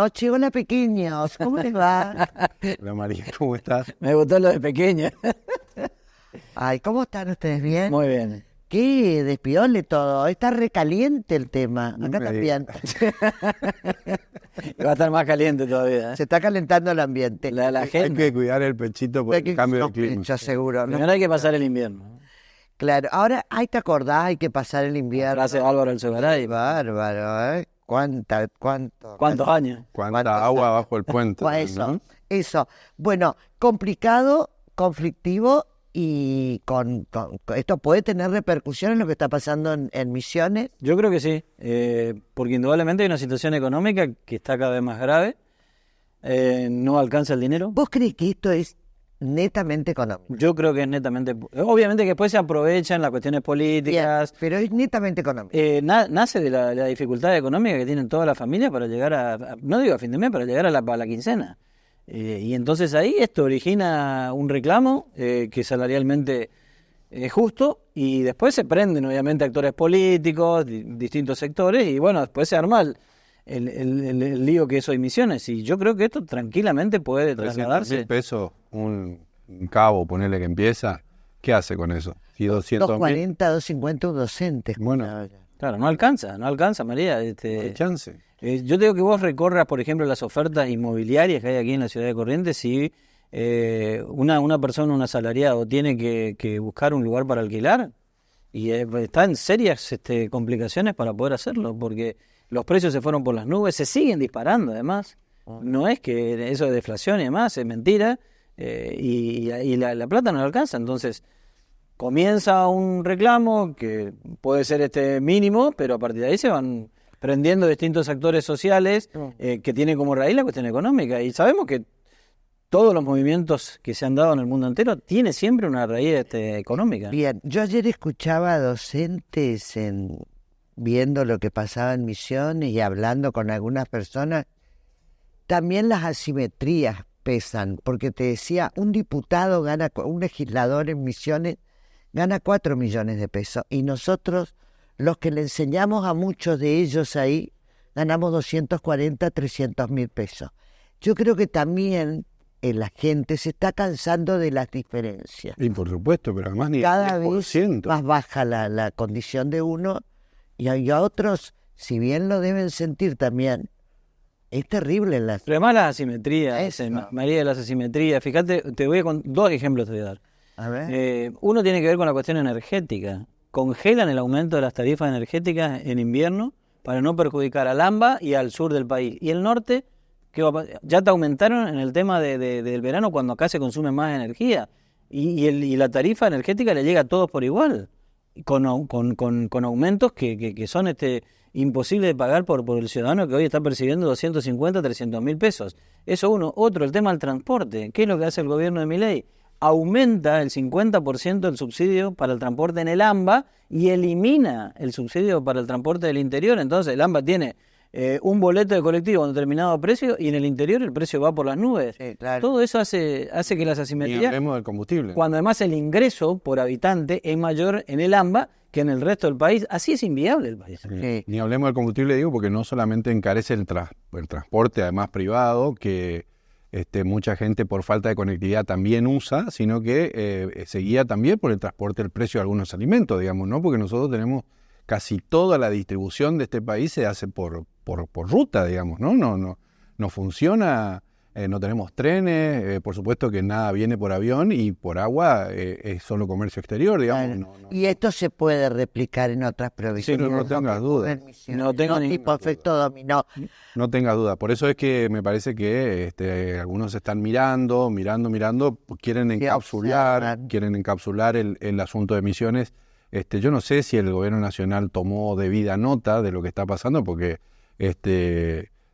noches. Hola, pequeños. ¿Cómo les va? Hola María, ¿cómo estás? Me gustó lo de pequeña. Ay, ¿cómo están ustedes? ¿Bien? Muy bien. Qué despiole todo. Está recaliente el tema. No Acá me también. Va a estar más caliente todavía. Se está calentando el ambiente. La Hay gente. que cuidar el pechito por el cambio de clima. Yo seguro. ¿no? Primero hay que pasar el invierno. Claro. Ahora, ahí te acordás, hay que pasar el La invierno. frase de Álvaro El Sogaray. Bárbaro, ¿eh? ¿Cuántos años? ¿Cuánta agua bajo el puente? Eso, ¿no? eso. Bueno, complicado, conflictivo y esto puede tener repercusiones en lo que está pasando en Misiones. Yo creo que sí, porque indudablemente hay una situación económica que está cada vez más grave, no alcanza el dinero. ¿Vos crees que esto es netamente económico? Yo creo que es netamente, obviamente que después se aprovechan las cuestiones políticas. Bien, pero es netamente económico. Nace de la dificultad económica que tienen todas las familias para llegar no digo a fin de mes, para llegar a la quincena. Y entonces ahí esto origina un reclamo que salarialmente es justo, y después se prenden obviamente actores políticos, distintos sectores, y bueno, después se arma el lío que es hoy Misiones. Y yo creo que esto tranquilamente puede 300.000 trasladarse. pesos, un cabo, ponerle que empieza, ¿qué hace con eso? Si 200.000, 240, 250 un docente. bueno, Claro, no alcanza, María. no hay chance. Yo te digo que vos recorras, por ejemplo, las ofertas inmobiliarias que hay aquí en la ciudad de Corrientes, si una persona, un asalariado, tiene que buscar un lugar para alquilar, y está en serias complicaciones para poder hacerlo, porque los precios se fueron por las nubes, se siguen disparando además. No es que eso de deflación y demás, es mentira, y la plata no le alcanza. Entonces comienza un reclamo que puede ser mínimo, pero a partir de ahí se van prendiendo distintos actores sociales que tienen como raíz la cuestión económica. Y sabemos que todos los movimientos que se han dado en el mundo entero tiene siempre una raíz económica. Bien, yo ayer escuchaba a docentes viendo lo que pasaba en Misiones y hablando con algunas personas. También las asimetrías pesan, porque te decía, un legislador en Misiones gana 4 millones de pesos, y nosotros, los que le enseñamos a muchos de ellos ahí, ganamos 240, 300 mil pesos. Yo creo que también la gente se está cansando de las diferencias. Y por supuesto, pero además ni Cada el vez 10%. más baja la condición de uno, y a otros, si bien lo deben sentir también, es terrible Pero además las asimetrías, Eso. María, de las asimetrías. Fíjate, dos ejemplos te voy a dar. A ver. Uno tiene que ver con la cuestión energética. Congelan el aumento de las tarifas energéticas en invierno para no perjudicar al AMBA y al sur del país. Y el norte, ya te aumentaron en el tema del verano, cuando acá se consume más energía. Y la tarifa energética le llega a todos por igual, con aumentos que son imposibles de pagar por el ciudadano, que hoy está percibiendo 250, 300 mil pesos. Eso uno. Otro, el tema del transporte. ¿Qué es lo que hace el gobierno de Milei? Aumenta el 50% el subsidio para el transporte en el AMBA y elimina el subsidio para el transporte del interior. Entonces el AMBA tiene un boleto de colectivo a un determinado precio, y en el interior el precio va por las nubes. Sí, claro. Todo eso hace que las Ni asimetrías, hablemos del combustible. cuando además el ingreso por habitante es mayor en el AMBA que en el resto del país, así es inviable el país. Sí. Ni hablemos del combustible, digo, porque no solamente encarece el transporte, además privado, que mucha gente por falta de conectividad también usa, sino que se guía también por el transporte, el precio de algunos alimentos, digamos, ¿no? Porque nosotros tenemos casi toda la distribución de este país se hace por ruta, digamos, ¿no? No funciona, no tenemos trenes, por supuesto que nada viene por avión, y por agua es solo comercio exterior, digamos. Claro. Y esto se puede replicar en otras provincias. Sí, no tengas duda. No tengo ninguna tipo efecto dominó. No tengas duda. Por eso es que me parece que algunos están mirando, quieren observan. encapsular el asunto de Misiones. Yo no sé si el gobierno nacional tomó debida nota de lo que está pasando, porque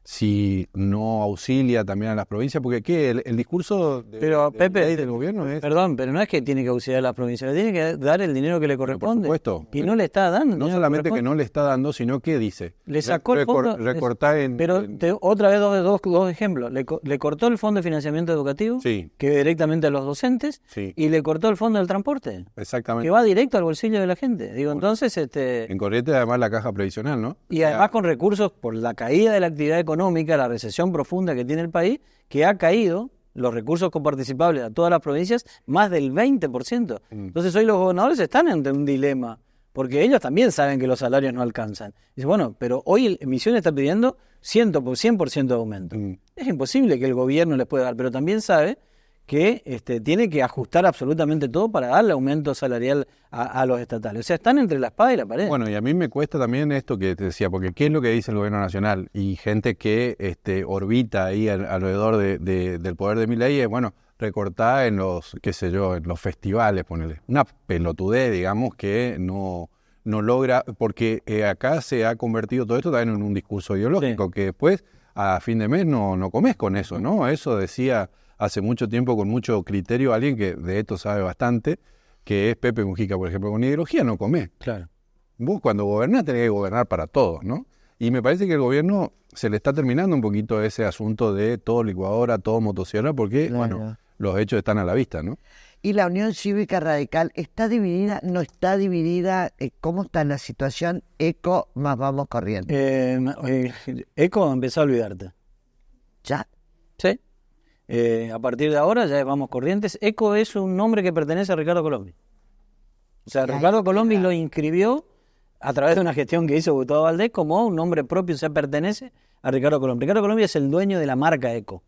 si no auxilia también a las provincias, porque ¿qué? El discurso Pero, Pepe, ley del gobierno es... Perdón, pero no es que tiene que auxiliar a las provincias, le tiene que dar el dinero que le corresponde. Por supuesto. Y no le está dando. No solamente que no le está dando, sino que dice... Le sacó el fondo. Recortar en... Pero otra vez dos ejemplos. Le cortó el fondo de financiamiento educativo, Sí. que va directamente a los docentes, Sí. y le cortó el fondo del transporte, Exactamente. que va directo al bolsillo de la gente. Entonces, En Corrientes además la caja previsional, ¿no? y además con recursos por la caída de la actividad económica económica, la recesión profunda que tiene el país, que ha caído los recursos coparticipables a todas las provincias más del 20%. Entonces hoy los gobernadores están ante un dilema, porque ellos también saben que los salarios no alcanzan. Dice, bueno, pero hoy Misiones está pidiendo 100% de aumento. Es imposible que el gobierno les pueda dar, pero también sabe que tiene que ajustar absolutamente todo para darle aumento salarial a los estatales. O sea, están entre la espada y la pared. Bueno, y a mí me cuesta también esto que te decía, porque ¿qué es lo que dice el gobierno nacional? Y gente que orbita ahí alrededor del poder de Milei es, bueno, recortar en los, qué sé yo, en los festivales, ponele. Una pelotudez, digamos, que no logra, porque acá se ha convertido todo esto también en un discurso ideológico, que después, a fin de mes, no comes con eso, ¿no? Eso decía hace mucho tiempo con mucho criterio alguien que de esto sabe bastante, que es Pepe Mujica, por ejemplo. Con ideología no comés. Claro. Vos cuando gobernás tenés que gobernar para todos, ¿no? Y me parece que el gobierno se le está terminando un poquito ese asunto de todo licuadora, todo motosierra, porque, Claro. bueno, los hechos están a la vista, ¿no? ¿Y la Unión Cívica Radical está dividida? ¿No está dividida? ¿Cómo está la situación? Eco más Vamos Corrientes. Eco, empezó a olvidarte. ¿Ya? Sí. A partir de ahora ya Vamos Corrientes. Eco es un nombre que pertenece a Ricardo Colombi. O sea, Ya, Ricardo Colombi claro. lo inscribió a través de una gestión que hizo Gustavo Valdés como un nombre propio, o sea, pertenece a Ricardo Colombi. Ricardo Colombi es el dueño de la marca Eco.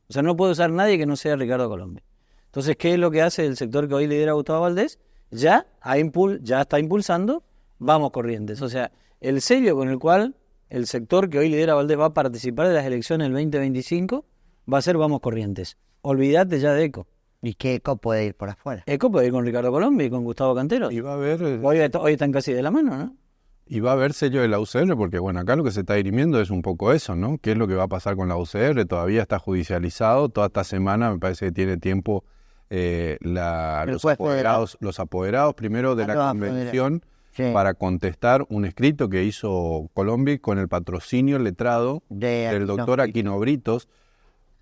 O sea, no puede usar nadie que no sea Ricardo Colombi. Entonces, ¿qué es lo que hace el sector que hoy lidera Gustavo Valdés? Ya está impulsando Vamos Corrientes. O sea, el sello con el cual el sector que hoy lidera Valdés va a participar de las elecciones del 2025 va a ser Vamos Corrientes. Olvídate ya de Eco. ¿Y qué Eco puede ir por afuera? Eco puede ir con Ricardo Colombi y con Gustavo Cantero. Y va a haber... Hoy están casi de la mano, ¿no? Y va a haber sello de la UCR, porque bueno, acá lo que se está dirimiendo es un poco eso, ¿no? ¿Qué es lo que va a pasar con la UCR? Todavía está judicializado, toda esta semana me parece que tiene tiempo los apoderados primero de la convención Sí. para contestar un escrito que hizo Colombi con el patrocinio letrado del doctor Aquino Britos.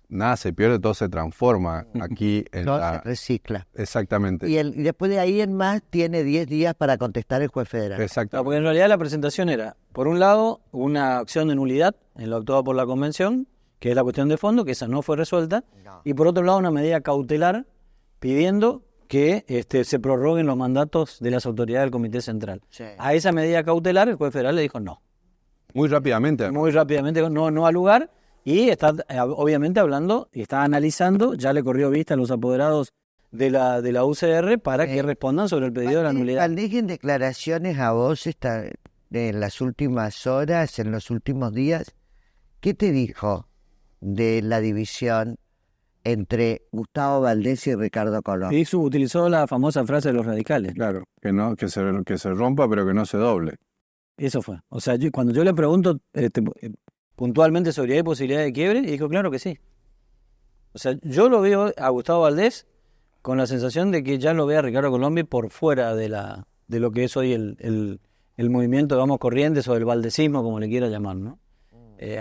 Nada se pierde, todo se transforma aquí en No se recicla. Exactamente. Y después de ahí en más tiene 10 días para contestar el juez federal. Exactamente. Porque en realidad la presentación era, por un lado, una acción de nulidad en lo actuado por la convención, que es la cuestión de fondo, que esa no fue resuelta, No. y por otro lado una medida cautelar pidiendo que se prorroguen los mandatos de las autoridades del Comité Central. Sí. A esa medida cautelar el juez federal le dijo no. Muy rápidamente. Muy rápidamente dijo no al lugar, y está obviamente hablando y está analizando, ya le corrió vista a los apoderados de la UCR para que respondan sobre el pedido de la nulidad. Valdés, en declaraciones a vos en las últimas horas, en los últimos días, ¿qué te dijo de la división entre Gustavo Valdés y Ricardo Colombi? Utilizó la famosa frase de los radicales. Claro, que se rompa pero que no se doble. Eso fue. O sea, cuando yo le pregunto puntualmente sobre hay posibilidad de quiebre, y dijo claro que sí. O sea, yo lo veo a Gustavo Valdés con la sensación de que ya lo ve a Ricardo Colombi por fuera de lo que es hoy el movimiento de Vamos Corrientes o el valdesismo, como le quiera llamar, ¿no?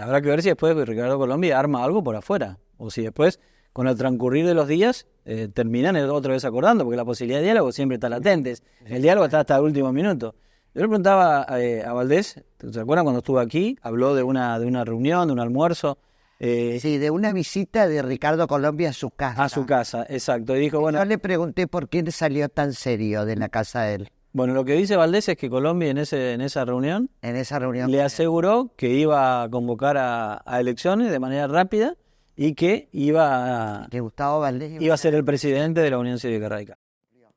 Habrá que ver si después Ricardo Colombi arma algo por afuera, o si después, con el transcurrir de los días, terminan otra vez acordando, porque la posibilidad de diálogo siempre está latente. El diálogo está hasta el último minuto. Yo le preguntaba a Valdés, ¿se acuerdan cuando estuvo aquí? Habló de una reunión, de un almuerzo. Sí, de una visita de Ricardo Colombi a su casa. A su casa, exacto. Y dijo, bueno, Yo le pregunté por qué salió tan serio de la casa de él bueno, lo que dice Valdés es que Colombi en esa reunión en esa reunión. le aseguró que iba a convocar a elecciones de manera rápida y que iba Que Gustavo Valdés a ser el presidente de la Unión Cívica Radical.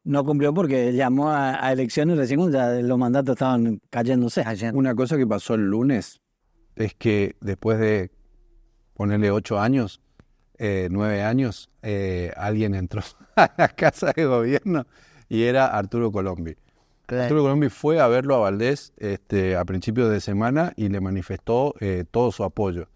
No cumplió porque llamó a elecciones recién cuando ya los mandatos estaban cayéndose. Una cosa que pasó el lunes es que después de ponerle 8 años, 9 años, alguien entró a la casa de gobierno y era Arturo Colombi. Claro. Arturo Colombi fue a verlo a Valdés a principios de semana y le manifestó todo su apoyo.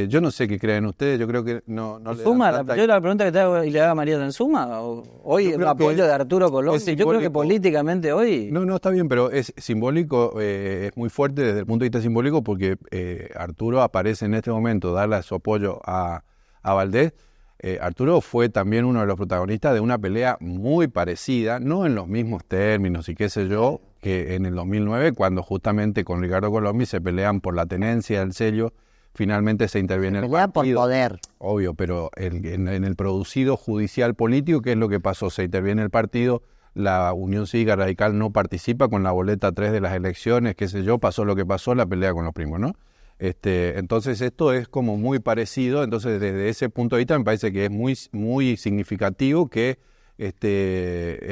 Yo no sé qué creen ustedes, yo creo que no le dan ¿Suma? tanta... Yo la pregunta que te hago y le haga a María ¿suma? Hoy Yo el creo apoyo que de Arturo Colombi. es Yo creo que simbólico. políticamente hoy... No, está bien, pero es simbólico, es muy fuerte desde el punto de vista simbólico porque Arturo aparece en este momento, darle su apoyo a Valdés. Arturo fue también uno de los protagonistas de una pelea muy parecida, no en los mismos términos y qué sé yo, que en el 2009, cuando justamente con Ricardo Colombi se pelean por la tenencia del sello, finalmente se interviene el Pelea por partido. poder. Obvio, pero en el producido judicial político, ¿qué es lo que pasó? Se interviene el partido, la Unión Cívica Radical no participa con la boleta 3 de las elecciones, qué sé yo, pasó lo que pasó, la pelea con los primos, ¿no? Entonces esto es como muy parecido, entonces desde ese punto de vista me parece que es muy, muy significativo que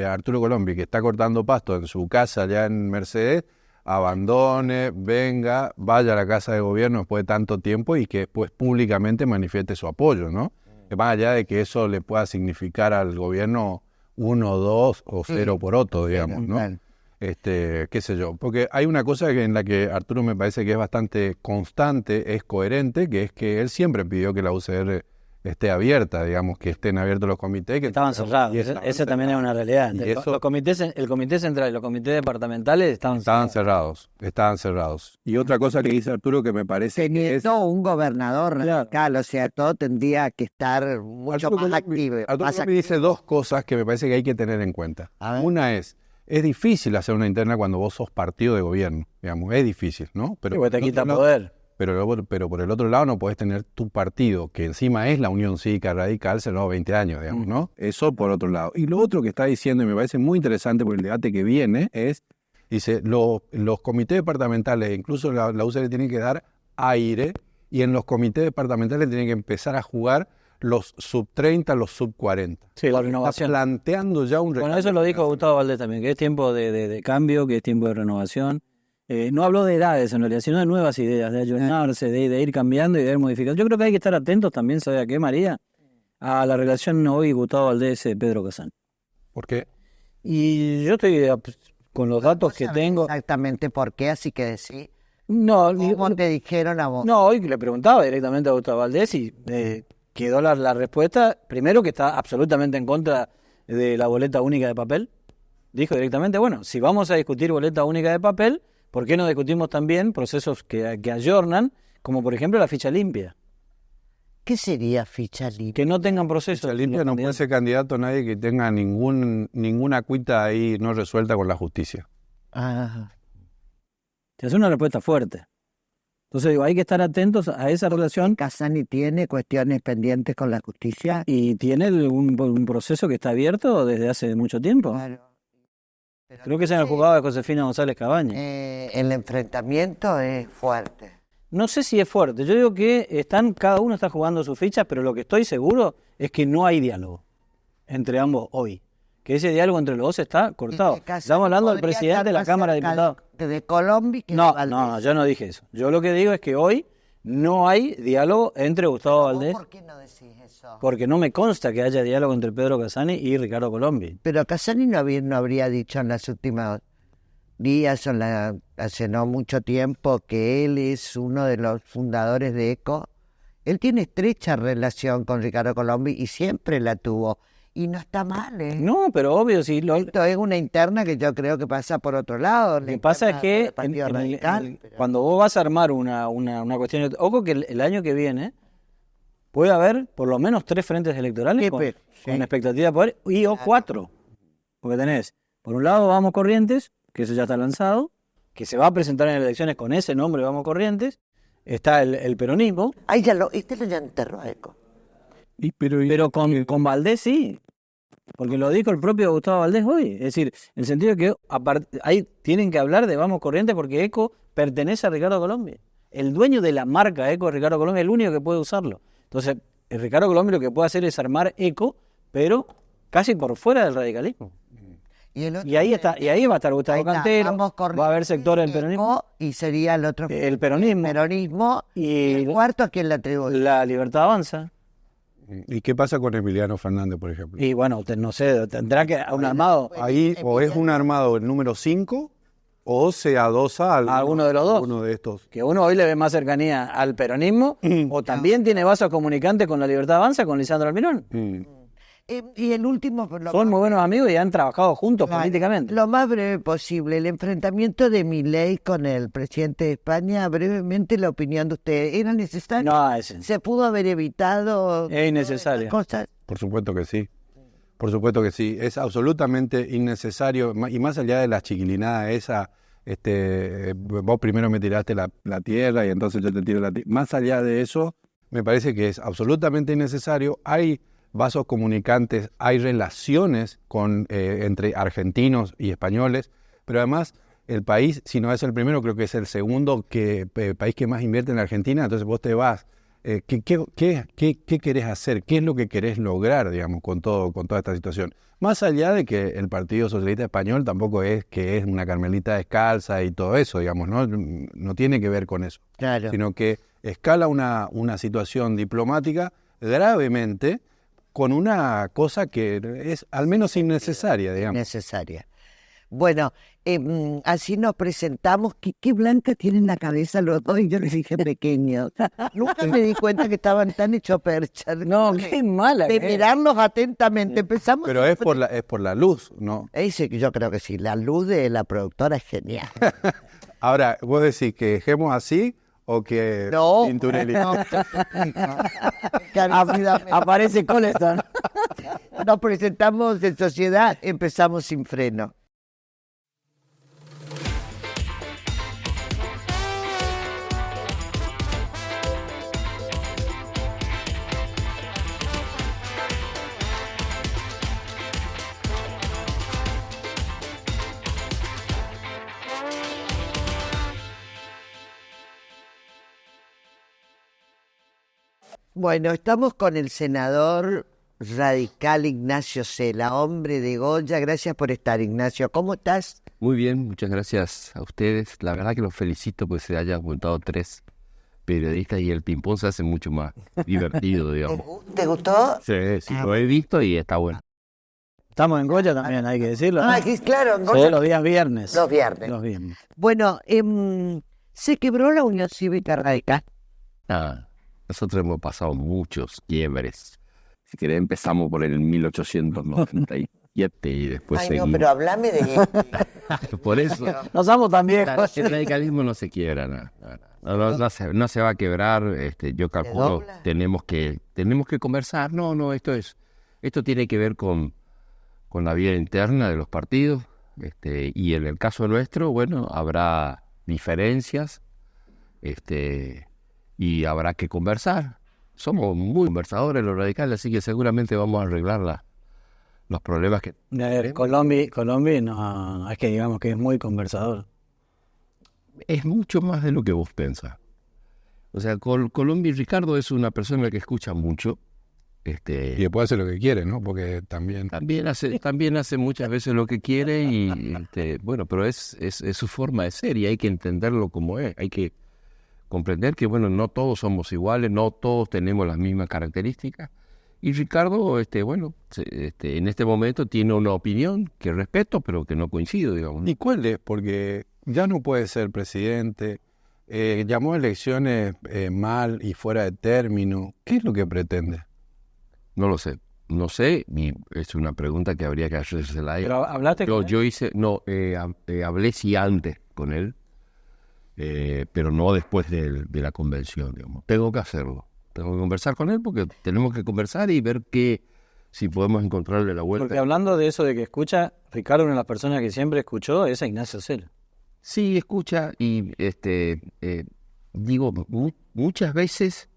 Arturo Colombi, que está cortando pasto en su casa allá en Mercedes, abandone, venga, vaya a la casa de gobierno después de tanto tiempo y que después públicamente manifieste su apoyo, ¿no? Más allá de que eso le pueda significar al gobierno 1, 2 o 0 poroto, digamos, ¿no? Claro. Qué sé yo, porque hay una cosa en la que Arturo me parece que es bastante constante, es coherente, que es que él siempre pidió que la UCR esté abierta, digamos, que estén abiertos los comités. Que estaban cerrados, esa también es una realidad. Y eso, el comité central y los comités departamentales estaban cerrados. Y otra cosa que dice Arturo que me parece que es... No, un gobernador radical, o sea, todo tendría que estar mucho Arturo más Colombi, activo. Arturo Colombi dice dos cosas que me parece que hay que tener en cuenta. Una es difícil hacer una interna cuando vos sos partido de gobierno, digamos, es difícil, ¿no? Pero te quita poder. Pero por el otro lado no podés tener tu partido, que encima es la Unión Cívica Radical, se lo 20 años, digamos, ¿no? Eso por otro lado. Y lo otro que está diciendo, y me parece muy interesante por el debate que viene, dice, los comités departamentales, incluso la UCR tiene que dar aire, y en los comités departamentales tienen que empezar a jugar los sub-30, los sub-40. Sí, la renovación. Está planteando ya un... Bueno, eso lo dijo Gustavo Valdés también, que es tiempo de cambio, que es tiempo de renovación. No habló de edades en realidad, sino de nuevas ideas, de ayunarse, de ir cambiando y de ir modificando. Yo creo que hay que estar atentos también, ¿sabe a qué, María? A la relación hoy Gustavo Valdés-Pedro Kazán. ¿Por qué? Y yo estoy con los datos que tengo... Exactamente por qué, así que decir... No, ¿Cómo te dijeron a vos? No, hoy le preguntaba directamente a Gustavo Valdés y quedó la respuesta, primero que está absolutamente en contra de la boleta única de papel. Dijo directamente, bueno, si vamos a discutir boleta única de papel, ¿por qué no discutimos también procesos que ayornan, como por ejemplo la ficha limpia? ¿Qué sería ficha limpia? Que no tengan procesos. Ficha limpia no puede ser candidato nadie que tenga ninguna cuita ahí no resuelta con la justicia. Te hace una respuesta fuerte. Entonces digo, hay que estar atentos a esa relación. ¿Casani tiene cuestiones pendientes con la justicia? Y tiene un proceso que está abierto desde hace mucho tiempo. Claro. Creo que es en el juzgado de Josefina González Cabañas. El enfrentamiento es fuerte. No sé si es fuerte. Yo digo que cada uno está jugando sus fichas, pero lo que estoy seguro es que no hay diálogo entre ambos hoy. Que ese diálogo entre los dos está cortado. Estamos hablando del presidente de la Cámara de Diputados. ¿De Colombia? No, yo no dije eso. Yo lo que digo es que hoy no hay diálogo entre Gustavo Valdés. ¿Por qué no decís eso? Porque no me consta que haya diálogo entre Pedro Kazani y Ricardo Colombi. Pero Kazani no habría dicho en las últimas días o hace no mucho tiempo que él es uno de los fundadores de ECO. Él tiene estrecha relación con Ricardo Colombi y siempre la tuvo. Y no está mal, ¿eh? No, pero obvio, sí. Esto es una interna que yo creo que pasa por otro lado. Lo que pasa es que cuando vos vas a armar una cuestión... Ojo que el año que viene puede haber por lo menos 3 frentes electorales con expectativa de poder o 4. Porque tenés, por un lado, Vamos Corrientes, que eso ya está lanzado, que se va a presentar en elecciones con ese nombre, Vamos Corrientes. Está el peronismo. Ahí ya lo enterró a ECO. Pero con Valdés sí, porque lo dijo el propio Gustavo Valdés hoy. Es decir, en el sentido de que ahí tienen que hablar de Vamos Corrientes porque ECO pertenece a Ricardo Colombi. El dueño de la marca ECO es Ricardo Colombi, es el único que puede usarlo. Entonces, el Ricardo Colombi lo que puede hacer es armar ECO, pero casi por fuera del radicalismo. Y ahí va a estar Gustavo Cantero, va a haber sectores del peronismo. Y sería el otro. El peronismo. Y el cuarto, ¿a quién le atribuye? La Libertad Avanza. ¿Y qué pasa con Emiliano Fernández, por ejemplo? Y bueno, no sé, tendrá que un armado. Ahí o es un armado el número 5 o se adosa a alguno de los dos. Uno de estos. Que uno hoy le ve más cercanía al peronismo o también tiene vasos comunicantes con la Libertad Avanza, con Lisandro Almirón. Y el último... Son muy buenos amigos y han trabajado juntos políticamente. Lo más breve posible, el enfrentamiento de Milei con el presidente de España, brevemente la opinión de usted, ¿era necesario? No, ¿Se pudo haber evitado? Es innecesario. Cosas? Por supuesto que sí. Por supuesto que sí. Es absolutamente innecesario, y más allá de la chiquilinada esa vos primero me tiraste la tierra y entonces yo te tiro la tierra. Más allá de eso, me parece que es absolutamente innecesario. Hay vasos comunicantes, hay relaciones entre argentinos y españoles, pero además el país, si no es el primero, creo que es el segundo país que más invierte en la Argentina. Entonces vos te vas. ¿Qué querés hacer? ¿Qué es lo que querés lograr, digamos, con toda esta situación? Más allá de que el Partido Socialista Español tampoco es que es una Carmelita descalza y todo eso, digamos, ¿no? No tiene que ver con eso. Claro. Sino que escala una situación diplomática gravemente con una cosa que es al menos innecesaria, digamos. Necesaria. Bueno, así nos presentamos. Qué blanca tienen la cabeza los dos, y yo les dije pequeños. Nunca me di cuenta que estaban tan hechos percha. No, qué mala. De mirarlos atentamente. Empezamos. Pero es por la luz, ¿no? Yo creo que sí, la luz de la productora es genial. Ahora, vos decís que dejemos así o que No, Tinturelli. no. Encarecidamente. Aparece Coleston. Nos presentamos en sociedad, empezamos sin freno. Bueno, estamos con el senador radical Ignacio Cela, hombre de Goya. Gracias por estar, Ignacio. ¿Cómo estás? Muy bien, muchas gracias a ustedes. La verdad que los felicito porque se hayan juntado 3 periodistas y el ping-pong se hace mucho más divertido, digamos. ¿Te gustó? Sí, lo he visto y está bueno. Estamos en Goya también, hay que decirlo, ¿no? Sí, claro. en Sí, Goya. los días viernes. Los viernes. Los viernes. Bueno, se quebró la Unión Cívica Radical. Nosotros hemos pasado muchos quiebres. Si querés empezamos por el 1897 y después Ay, seguimos. no, pero hablame de... Por eso No somos tan viejos. el radicalismo no se quiebra, no se va a quebrar. Yo calculo dobla? tenemos que conversar. Esto tiene que ver con la vida interna de los partidos, y en el caso nuestro, bueno, habrá diferencias, y habrá que conversar. Somos muy conversadores los radicales, así que seguramente vamos a arreglar los problemas que... Colombia no es que digamos que es muy conversador. Es mucho más de lo que vos pensás. O sea, Colombia y Ricardo es una persona que escucha mucho. Y después hace lo que quiere, ¿no? Porque también hace muchas veces lo que quiere y bueno, pero es su forma de ser y hay que entenderlo como es. Hay que comprender que, bueno, no todos somos iguales, no todos tenemos las mismas características. Y Ricardo, en este momento tiene una opinión que respeto, pero que no coincido, digamos. ¿Y cuál es? Porque ya no puede ser presidente, llamó a elecciones mal y fuera de término. ¿Qué es lo que pretende? No lo sé. No sé, y es una pregunta que habría que hacérsela a él. ¿Pero hablaste con él? Hablé sí antes con él, pero no después de la convención, digamos. Tengo que hacerlo. Tengo que conversar con él porque tenemos que conversar y ver si podemos encontrarle la vuelta. Porque hablando de eso de que escucha, Ricardo, una de las personas que siempre escuchó es a Ignacio Cela. Sí, escucha y digo, muchas veces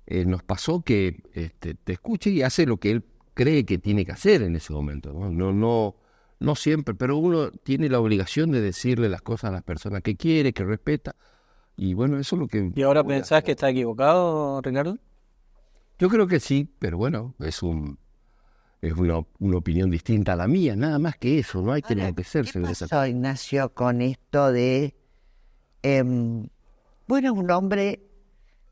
nos pasó que te escucha y hace lo que él cree que tiene que hacer en ese momento, ¿no? No siempre, pero uno tiene la obligación de decirle las cosas a las personas que quiere, que respeta. Y bueno, eso es lo que... ¿Y ahora pensás que está equivocado, Ricardo? Yo creo que sí, pero bueno, es una opinión distinta a la mía, nada más que eso, no hay que enloquecerse. ¿Qué pasó, Ignacio, con esto de... bueno, un hombre,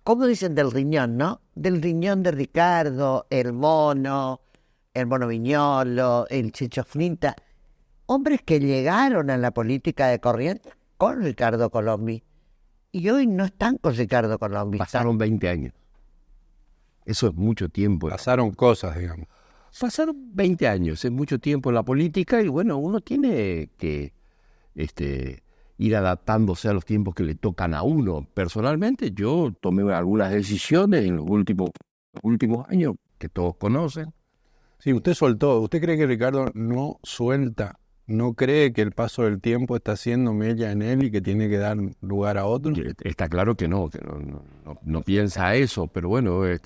¿cómo dicen? Del riñón, ¿no? Del riñón de Ricardo, el mono Viñolo, el Checho Flinta. Hombres que llegaron a la política de Corrientes con Ricardo Colombi. Y hoy no están con Ricardo Colombi. Pasaron 20 años. Eso es mucho tiempo. Pasaron cosas, digamos. Pasaron 20 años, es mucho tiempo en la política y bueno, uno tiene que ir adaptándose a los tiempos que le tocan a uno. Personalmente, yo tomé algunas decisiones en los últimos años que todos conocen. Sí, usted cree que Ricardo no suelta ¿no cree que el paso del tiempo está haciendo mella en él y que tiene que dar lugar a otro? Está claro que no piensa eso, pero bueno, es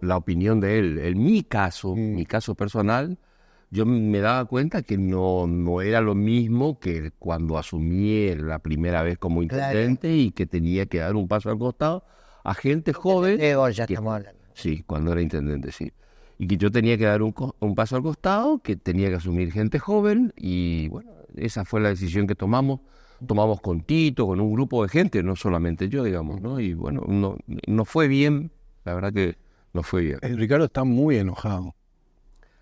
la opinión de él. En mi caso personal, yo me daba cuenta que no era lo mismo que cuando asumí la primera vez como intendente, y que tenía que dar un paso al costado a gente joven. Ya estamos hablando. Sí, cuando era intendente, sí. Y que yo tenía que dar un paso al costado, que tenía que asumir gente joven, y bueno, esa fue la decisión que tomamos con Tito, con un grupo de gente, no solamente yo, digamos, ¿no? Y bueno, no fue bien, la verdad que no fue bien. Ricardo está muy enojado.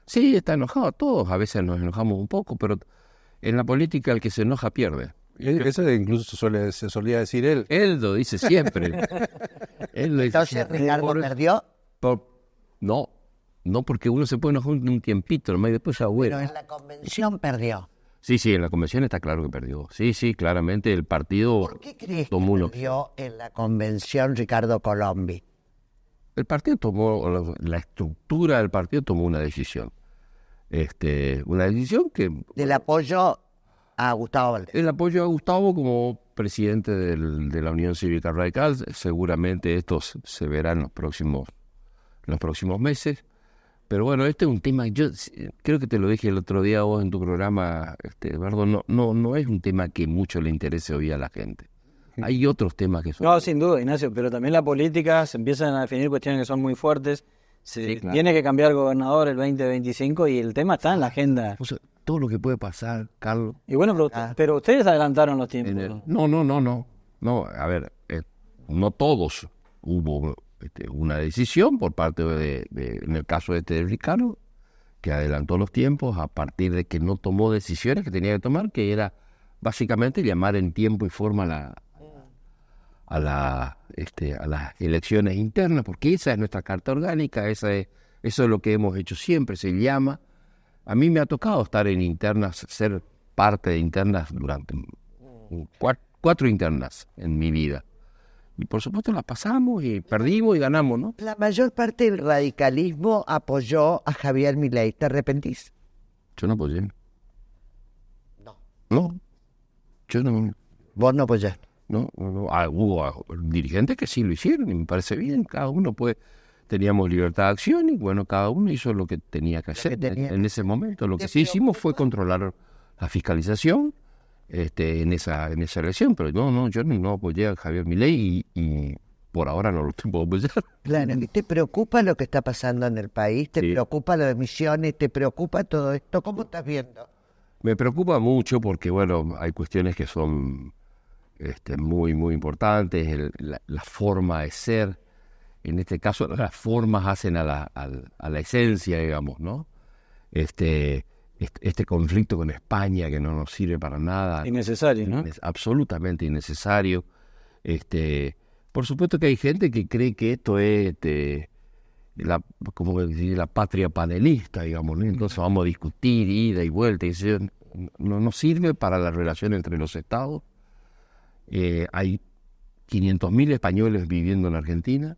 Sí, está enojado, todos a veces nos enojamos un poco, pero en la política el que se enoja pierde. Eso incluso se solía decir él. Él lo dice siempre. Él lo dice Entonces, siempre. ¿Ricardo perdió? No, porque uno se puede enojar un tiempito, nomás, y después ya Pero vuelve. en la convención perdió. Sí, en la convención está claro que perdió. Sí, claramente el partido ¿Por qué crees que tomó una perdió en la convención Ricardo Colombi? El partido tomó, la estructura del partido tomó una decisión. Una decisión que... Del apoyo a Gustavo Valdés. El apoyo a Gustavo como presidente de la Unión Cívica Radical. Seguramente esto se verá en los próximos meses. Pero bueno, este es un tema, yo creo que te lo dije el otro día vos en tu programa, Eduardo, no es un tema que mucho le interese hoy a la gente. Hay otros temas que son... No, sin duda, Ignacio, pero también la política, se empiezan a definir cuestiones que son muy fuertes. Sí, claro. Tiene que cambiar el gobernador el 2025 y el tema está en la agenda. O sea, todo lo que puede pasar, Carlos... Y bueno, pero ustedes adelantaron los tiempos. No, a ver, no todos. Hubo una decisión por parte en el caso de Ricardo, que adelantó los tiempos a partir de que no tomó decisiones que tenía que tomar, que era básicamente llamar en tiempo y forma a las elecciones internas, porque esa es nuestra carta orgánica, eso es lo que hemos hecho siempre, se llama. A mí me ha tocado estar en internas, ser parte de internas durante 4 internas en mi vida. Y por supuesto las pasamos y perdimos y ganamos, ¿no? La mayor parte del radicalismo apoyó a Javier Milei. ¿Te arrepentís? Yo no apoyé. No. Yo no. Vos no apoyaste. No. Hubo dirigentes que sí lo hicieron y me parece bien. Cada uno teníamos libertad de acción y bueno, cada uno hizo lo que tenía que hacer en ese momento. Lo que sí hicimos fue controlar la fiscalización en esa elección, pero yo no apoyé a Javier Milei y por ahora no lo puedo apoyar. Claro, ¿y te preocupa lo que está pasando en el país? ¿Te preocupa las emisiones? ¿Te preocupa todo esto? ¿Cómo estás viendo? Me preocupa mucho porque, bueno, hay cuestiones que son muy, muy importantes, la forma de ser. En este caso, las formas hacen a la esencia, digamos, ¿no? Este conflicto con España que no nos sirve para nada. Innecesario, ¿no? Es absolutamente innecesario. Por supuesto que hay gente que cree que esto es la patria panelista, digamos, ¿no? Entonces vamos a discutir ida y vuelta. No sirve para la relación entre los estados. Hay 500.000 españoles viviendo en Argentina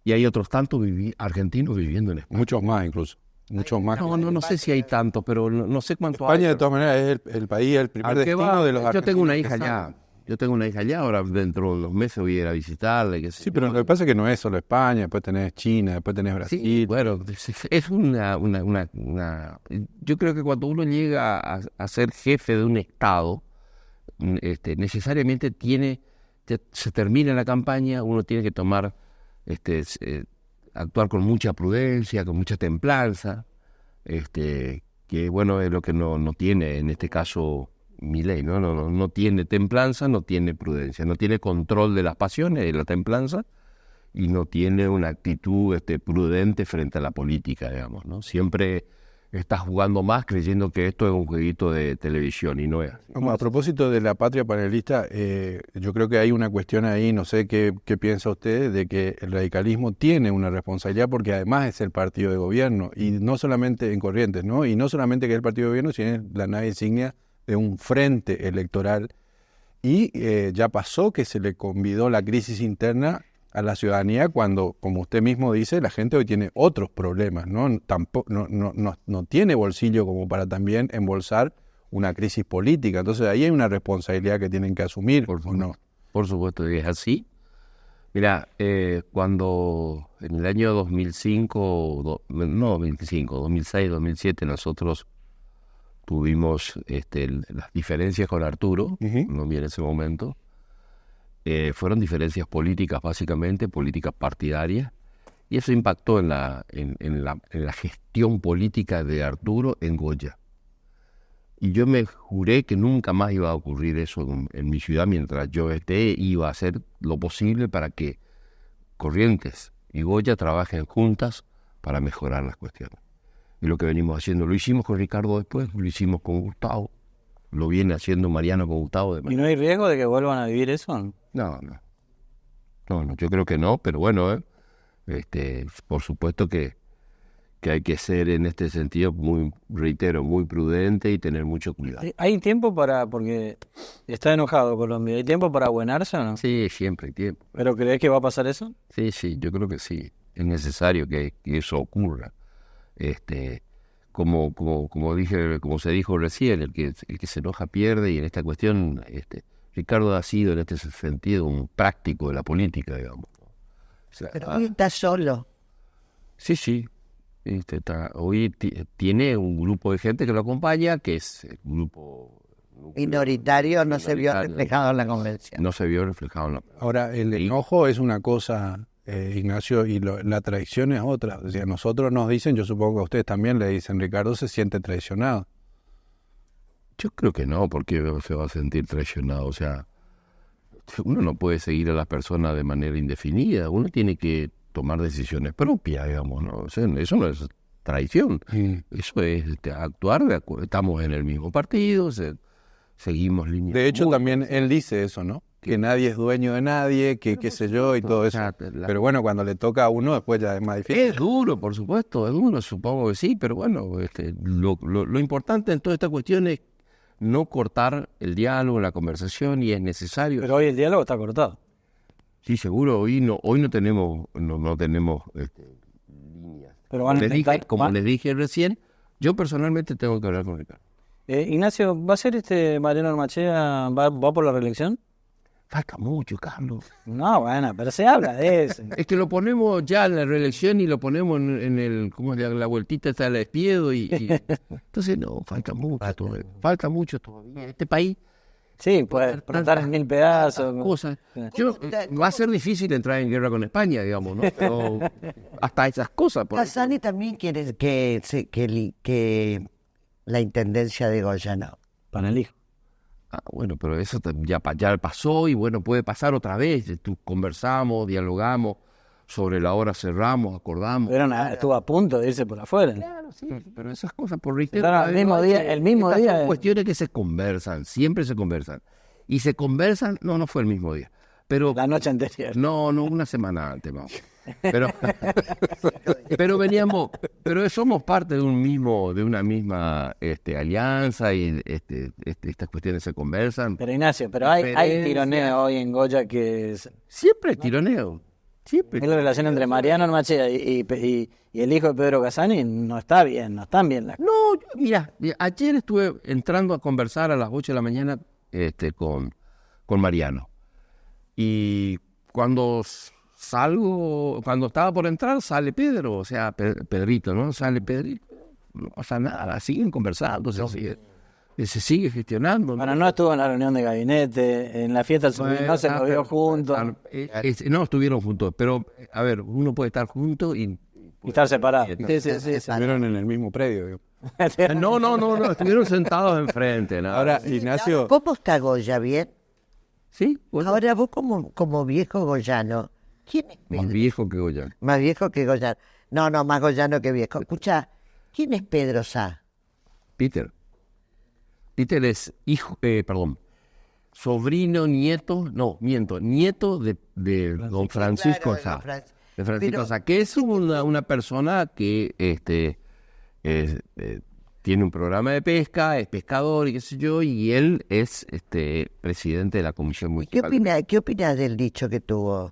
y hay otros tantos argentinos viviendo en España. Muchos más incluso. Muchos más. No sé si hay tantos, pero no sé cuánto hay. España de todas maneras es el país, el primer destino de los argentinos. Yo tengo una hija allá, ahora dentro de unos meses voy a ir a visitarle. Sí, pero lo que pasa es que no es solo España, después tenés China, después tenés Brasil. Sí, bueno, es yo creo que cuando uno llega a ser jefe de un estado, necesariamente se termina la campaña, uno tiene que tomar, actuar con mucha prudencia, con mucha templanza, que bueno, es lo que no tiene en este caso Milei, ¿no? No tiene templanza, no tiene prudencia, no tiene control de las pasiones, de la templanza, y no tiene una actitud prudente frente a la política, digamos, ¿no? Siempre está jugando más creyendo que esto es un jueguito de televisión y no es. A propósito de la patria panelista, yo creo que hay una cuestión ahí, no sé qué piensa usted, de que el radicalismo tiene una responsabilidad porque además es el partido de gobierno, y no solamente en Corrientes, ¿no? Y no solamente que es el partido de gobierno, sino la nave insignia de un frente electoral. Y ya pasó que se le convidó la crisis interna a la ciudadanía cuando, como usted mismo dice, la gente hoy tiene otros problemas, ¿no? Tampoco, no tiene bolsillo como para también embolsar una crisis política. Entonces ahí hay una responsabilidad que tienen que asumir, ¿o no? Por supuesto que es así. Mira, cuando en el año 2005, 2006, 2007, nosotros tuvimos las diferencias con Arturo, no vi en ese momento, fueron diferencias políticas básicamente, políticas partidarias, y eso impactó en la gestión política de Arturo en Goya. Y yo me juré que nunca más iba a ocurrir eso en mi ciudad mientras yo esté, iba a hacer lo posible para que Corrientes y Goya trabajen juntas para mejorar las cuestiones. Y lo que venimos haciendo, lo hicimos con Ricardo después, lo hicimos con Gustavo, lo viene haciendo Mariano con Gustavo. ¿Y no hay riesgo de que vuelvan a vivir eso? No, yo creo que no, pero bueno, por supuesto que hay que ser en este sentido muy prudente y tener mucho cuidado. ¿Hay tiempo porque está enojado Colombia? ¿Hay tiempo para abuenarse o no? Sí, siempre hay tiempo. ¿Pero crees que va a pasar eso? Sí, yo creo que sí. Es necesario que eso ocurra. Como se dijo recién, el que se enoja pierde, y en esta cuestión Ricardo ha sido en este sentido un práctico de la política, digamos. O sea, Pero hoy está solo. Sí. Hoy tiene un grupo de gente que lo acompaña, que es el grupo Minoritario, no se vio reflejado en la convención. No se vio reflejado en la... Ahora, el enojo es una cosa, Ignacio, y la traición es otra. O sea, nosotros nos dicen, yo supongo que a ustedes también le dicen, Ricardo se siente traicionado. Yo creo que no, porque se va a sentir traicionado. O sea, uno no puede seguir a las personas de manera indefinida. Uno tiene que tomar decisiones propias, digamos, ¿no? O sea, eso no es traición. Eso es actuar estamos en el mismo partido, seguimos líneas. De hecho, también él dice eso, ¿no? Que nadie es dueño de nadie, que qué sé yo y todo eso. Pero bueno, cuando le toca a uno, después ya es más difícil. Es duro, por supuesto, es duro, supongo que sí, pero bueno, lo importante en toda esta cuestión es no cortar el diálogo, la conversación, y es necesario. Pero hoy el diálogo está cortado. Sí, seguro, hoy no tenemos líneas. Pero van a como les dije recién, yo personalmente tengo que hablar con Ricardo. Ignacio, ¿va a ser Mariano Ormachea, va por la reelección? Falta mucho, Carlos. No, bueno, pero se habla de eso. Es que lo ponemos ya en la reelección y lo ponemos en el, ¿cómo es la vueltita está el despiedo? Entonces, no, falta mucho todavía. Este país... Sí, puede explotar en 1000 pedazos. Cosas. Va a ser difícil entrar en guerra con España, digamos, ¿no? Pero hasta esas cosas. Casani también quiere que la intendencia de Goya no. Para el hijo. Bueno, pero eso ya pasó y bueno, puede pasar otra vez. Conversamos, dialogamos, sobre la hora cerramos, acordamos. Pero estuvo a punto de irse por afuera. Claro, sí, pero esas cosas por Richter. Claro, el mismo día. Son cuestiones que se conversan, siempre se conversan. Y se conversan, no fue el mismo día. Pero la noche anterior. No, una semana antes, vamos. Pero veníamos, somos parte de una misma alianza, y estas cuestiones se conversan. Pero Ignacio, hay tironeo hoy en Goya que es... Siempre hay tironeo. Siempre. Es la relación entre Mariano Ormachea y el hijo de Pedro Casani no están bien las cosas. No, mira, ayer estuve entrando a conversar a las 8 de la mañana con Mariano. Y cuando estaba por entrar, sale Pedro, o sea, Pedrito, ¿no? Sale Pedrito, no pasa nada, siguen conversando, se sigue gestionando. Bueno, no estuvo en la reunión de gabinete, en la fiesta del sobrino, no se lo vio juntos. No estuvieron juntos, pero, a ver, uno puede estar junto y estar separado. Sí. Estuvieron en el mismo predio, digo. No, estuvieron sentados enfrente. ¿No? Ahora, Ignacio... ¿Cómo está Goya? ¿Bien? Sí. Bueno. Ahora vos como viejo goyano, ¿quién es Pedro? Más viejo que Goyano. Más viejo que Goyano. No, más goyano que viejo. Escucha, ¿quién es Pedro Sá? Peter es sobrino, nieto de don Francisco Sá. De Francisco Sá, que es una persona que tiene un programa de pesca, es pescador y qué sé yo, y él es presidente de la Comisión Municipal. ¿Qué opina del dicho que tuvo?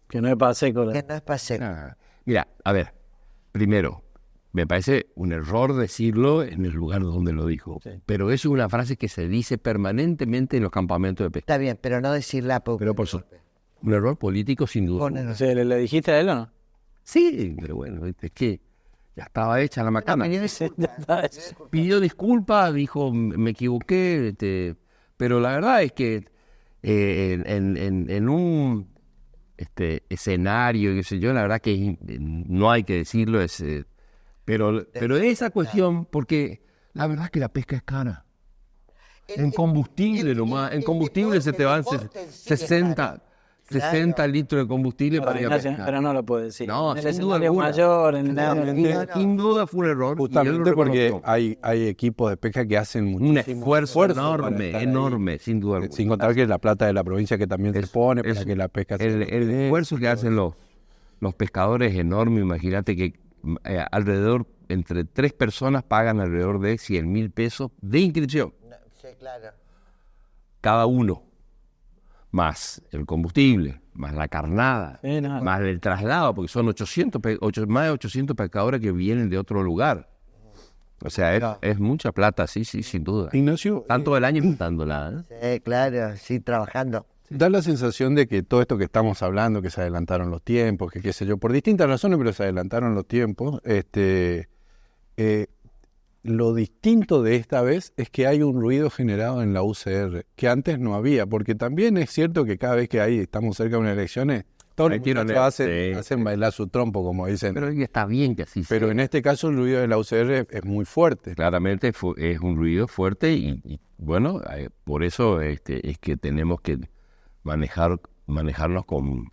Que no es paseco. Que no es paseo. Mira, a ver, primero, me parece un error decirlo en el lugar donde lo dijo, Sí. pero eso es una frase que se dice permanentemente en los campamentos de pesca. Está bien, pero no decirla Pero por un error político sin duda. Ponen- O sea, ¿le dijiste a él o no? Sí, pero bueno, es que ya estaba hecha la macana. pidió disculpas. Pidió disculpas, dijo, me equivoqué, pero la verdad es que en un escenario, qué sé yo, la verdad que no hay que decirlo, pero esa cuestión, porque la verdad es que la pesca es cara. En combustible nomás, en combustible se te van 60 litros de combustible para ir a Ignacio, pescar. pero no lo puedo decir. No, en el sin duda escenario alguna. mayor, en Sin duda fue un error. y él Justamente lo porque reconoció. hay equipos de pesca que hacen Un muchísimo esfuerzo para enorme, estar ahí. enorme, sin duda alguna. Sin contar que la plata de la provincia que también se pone para que la pesca sea el esfuerzo que hacen los pescadores es enorme. Imagínate que alrededor, entre 3 personas pagan alrededor de 100.000 pesos de inscripción, Sí, claro. cada uno, más el combustible, más la carnada, Sí, no. más el traslado, porque son más de 800 pescadores que vienen de otro lugar. O sea, es mucha plata, sí, sin duda. Ignacio, Están todo el año juntándola, ¿eh? Sí, claro, sí, trabajando. da la sensación de que todo esto que estamos hablando, que se adelantaron los tiempos, que qué sé yo, por distintas razones, pero se adelantaron los tiempos, lo distinto de esta vez es que hay un ruido generado en la UCR, que antes no había, porque también es cierto que cada vez que estamos cerca de unas elecciones, todos los Hay tirones, muchachos sí. hacen bailar su trompo, como dicen. Pero está bien que así sea. Pero en este caso el ruido de la UCR es muy fuerte. Claramente es un ruido fuerte y bueno, por eso es que tenemos que manejarnos con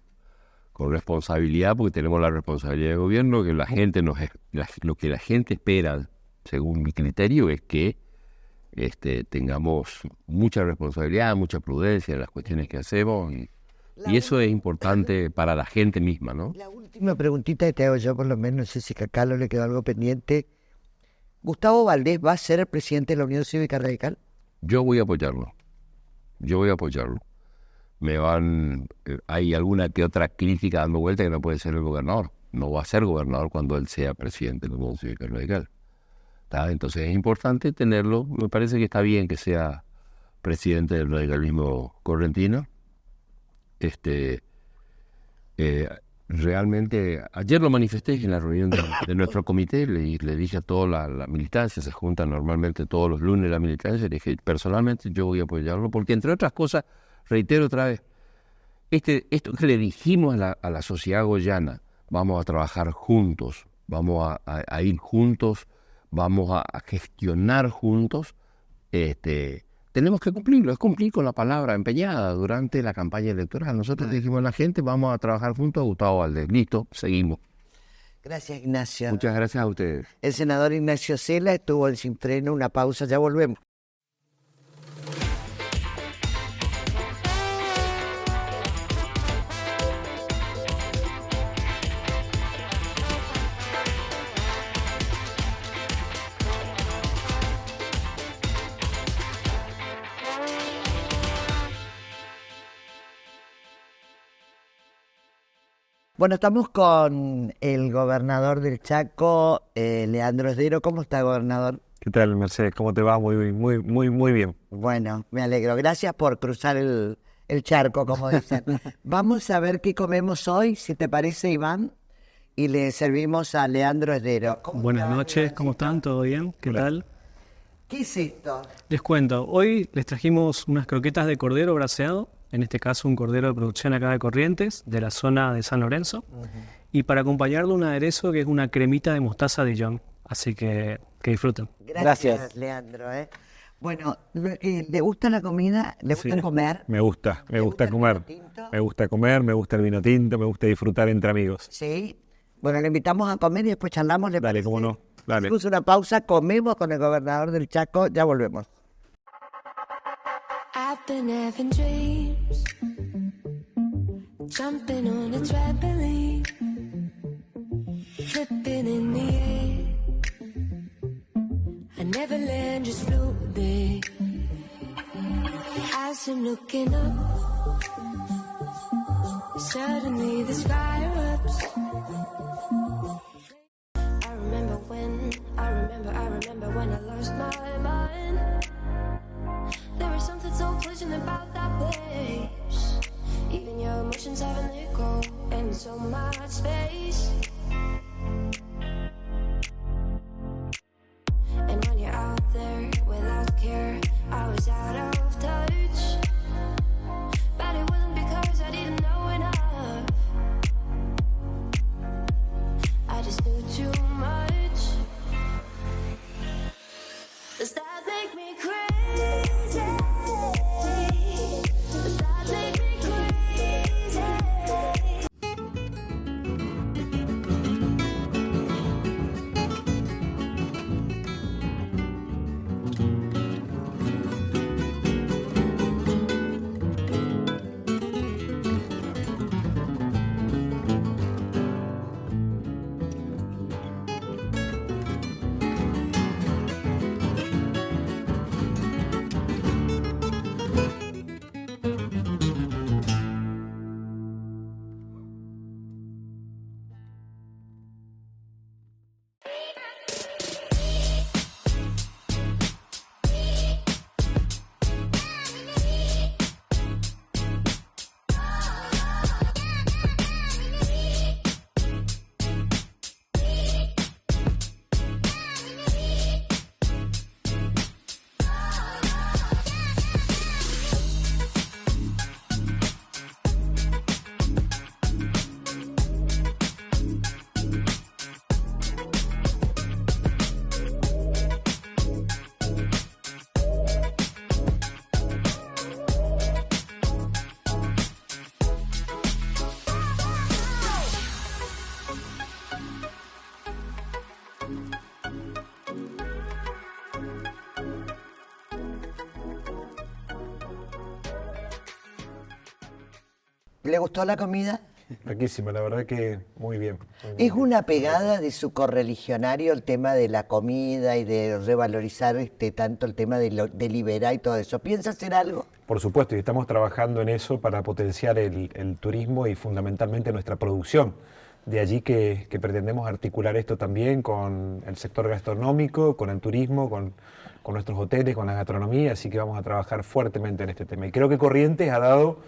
responsabilidad, porque tenemos la responsabilidad de gobierno, que la gente lo que la gente espera, según mi criterio, es que tengamos mucha responsabilidad, mucha prudencia en las cuestiones que hacemos y eso es importante para la gente misma, ¿no? La última preguntita que te hago yo, por lo menos, no sé si a Carlos le quedó algo pendiente. ¿Gustavo Valdés va a ser el presidente de la Unión Cívica Radical? Yo voy a apoyarlo. Hay alguna que otra crítica dando vuelta que no puede ser el gobernador. No va a ser gobernador cuando él sea presidente de la Unión Cívica Radical. Entonces es importante tenerlo. Me parece que está bien que sea presidente del radicalismo correntino. Realmente, ayer lo manifesté en la reunión de nuestro comité, le dije a toda la militancia, se junta normalmente todos los lunes la militancia, le dije, personalmente yo voy a apoyarlo, porque entre otras cosas, reitero otra vez, esto que le dijimos a la sociedad goyana, vamos a trabajar juntos, vamos a ir juntos, vamos a gestionar juntos, tenemos que cumplirlo, es cumplir con la palabra empeñada durante la campaña electoral. Nosotros dijimos a la gente, vamos a trabajar juntos a Gustavo Valdés. Listo, seguimos. Gracias, Ignacio. Muchas gracias a ustedes. El senador Ignacio Cela estuvo en Sin Freno, una pausa, ya volvemos. Bueno, estamos con el gobernador del Chaco, Leandro Esdero. ¿Cómo está, gobernador? ¿Qué tal, Mercedes? ¿Cómo te va? Muy bien. Bueno, me alegro. Gracias por cruzar el charco, como dicen. Vamos a ver qué comemos hoy, si te parece, Iván, y le servimos a Leandro Esdero. Buenas noches, ¿cómo están? ¿Todo bien? ¿Qué tal? ¿Qué es esto? Les cuento, hoy les trajimos unas croquetas de cordero braseado, en este caso un cordero de producción acá de Corrientes, de la zona de San Lorenzo, y para acompañarlo un aderezo que es una cremita de mostaza Dijon, así que disfruten. Gracias. Leandro. Bueno, ¿le gusta la comida? ¿Le gusta comer? Me gusta comer. ¿El vino tinto? Me gusta comer, me gusta el vino tinto, me gusta disfrutar entre amigos. Sí. Bueno, le invitamos a comer y después charlamos. ¿Le Dale, parece? cómo no. Dale. Hacemos una pausa, comemos con el gobernador del Chaco, ya volvemos. I've been having dreams, jumping on a trampoline, flipping in the air. I never land, just float there. As I'm looking up, Suddenly the sky erupts. I remember when I lost my mind. There was something so pleasant about that place. Even your emotions have an echo in so much space. And when you're out there without care, I was out of touch. But it wasn't because I didn't know enough. I just knew too much. Does that make me crazy? Does that make me crazy? ¿Le gustó la comida? Riquísima, la verdad que muy bien. ¿Es una pegada de su correligionario el tema de la comida y de revalorizar tanto el tema de liberar y todo eso? ¿Piensa hacer algo? Por supuesto, y estamos trabajando en eso para potenciar el turismo y fundamentalmente nuestra producción. De allí que pretendemos articular esto también con el sector gastronómico, con el turismo, con nuestros hoteles, con la gastronomía, así que vamos a trabajar fuertemente en este tema. Y creo que Corrientes ha dado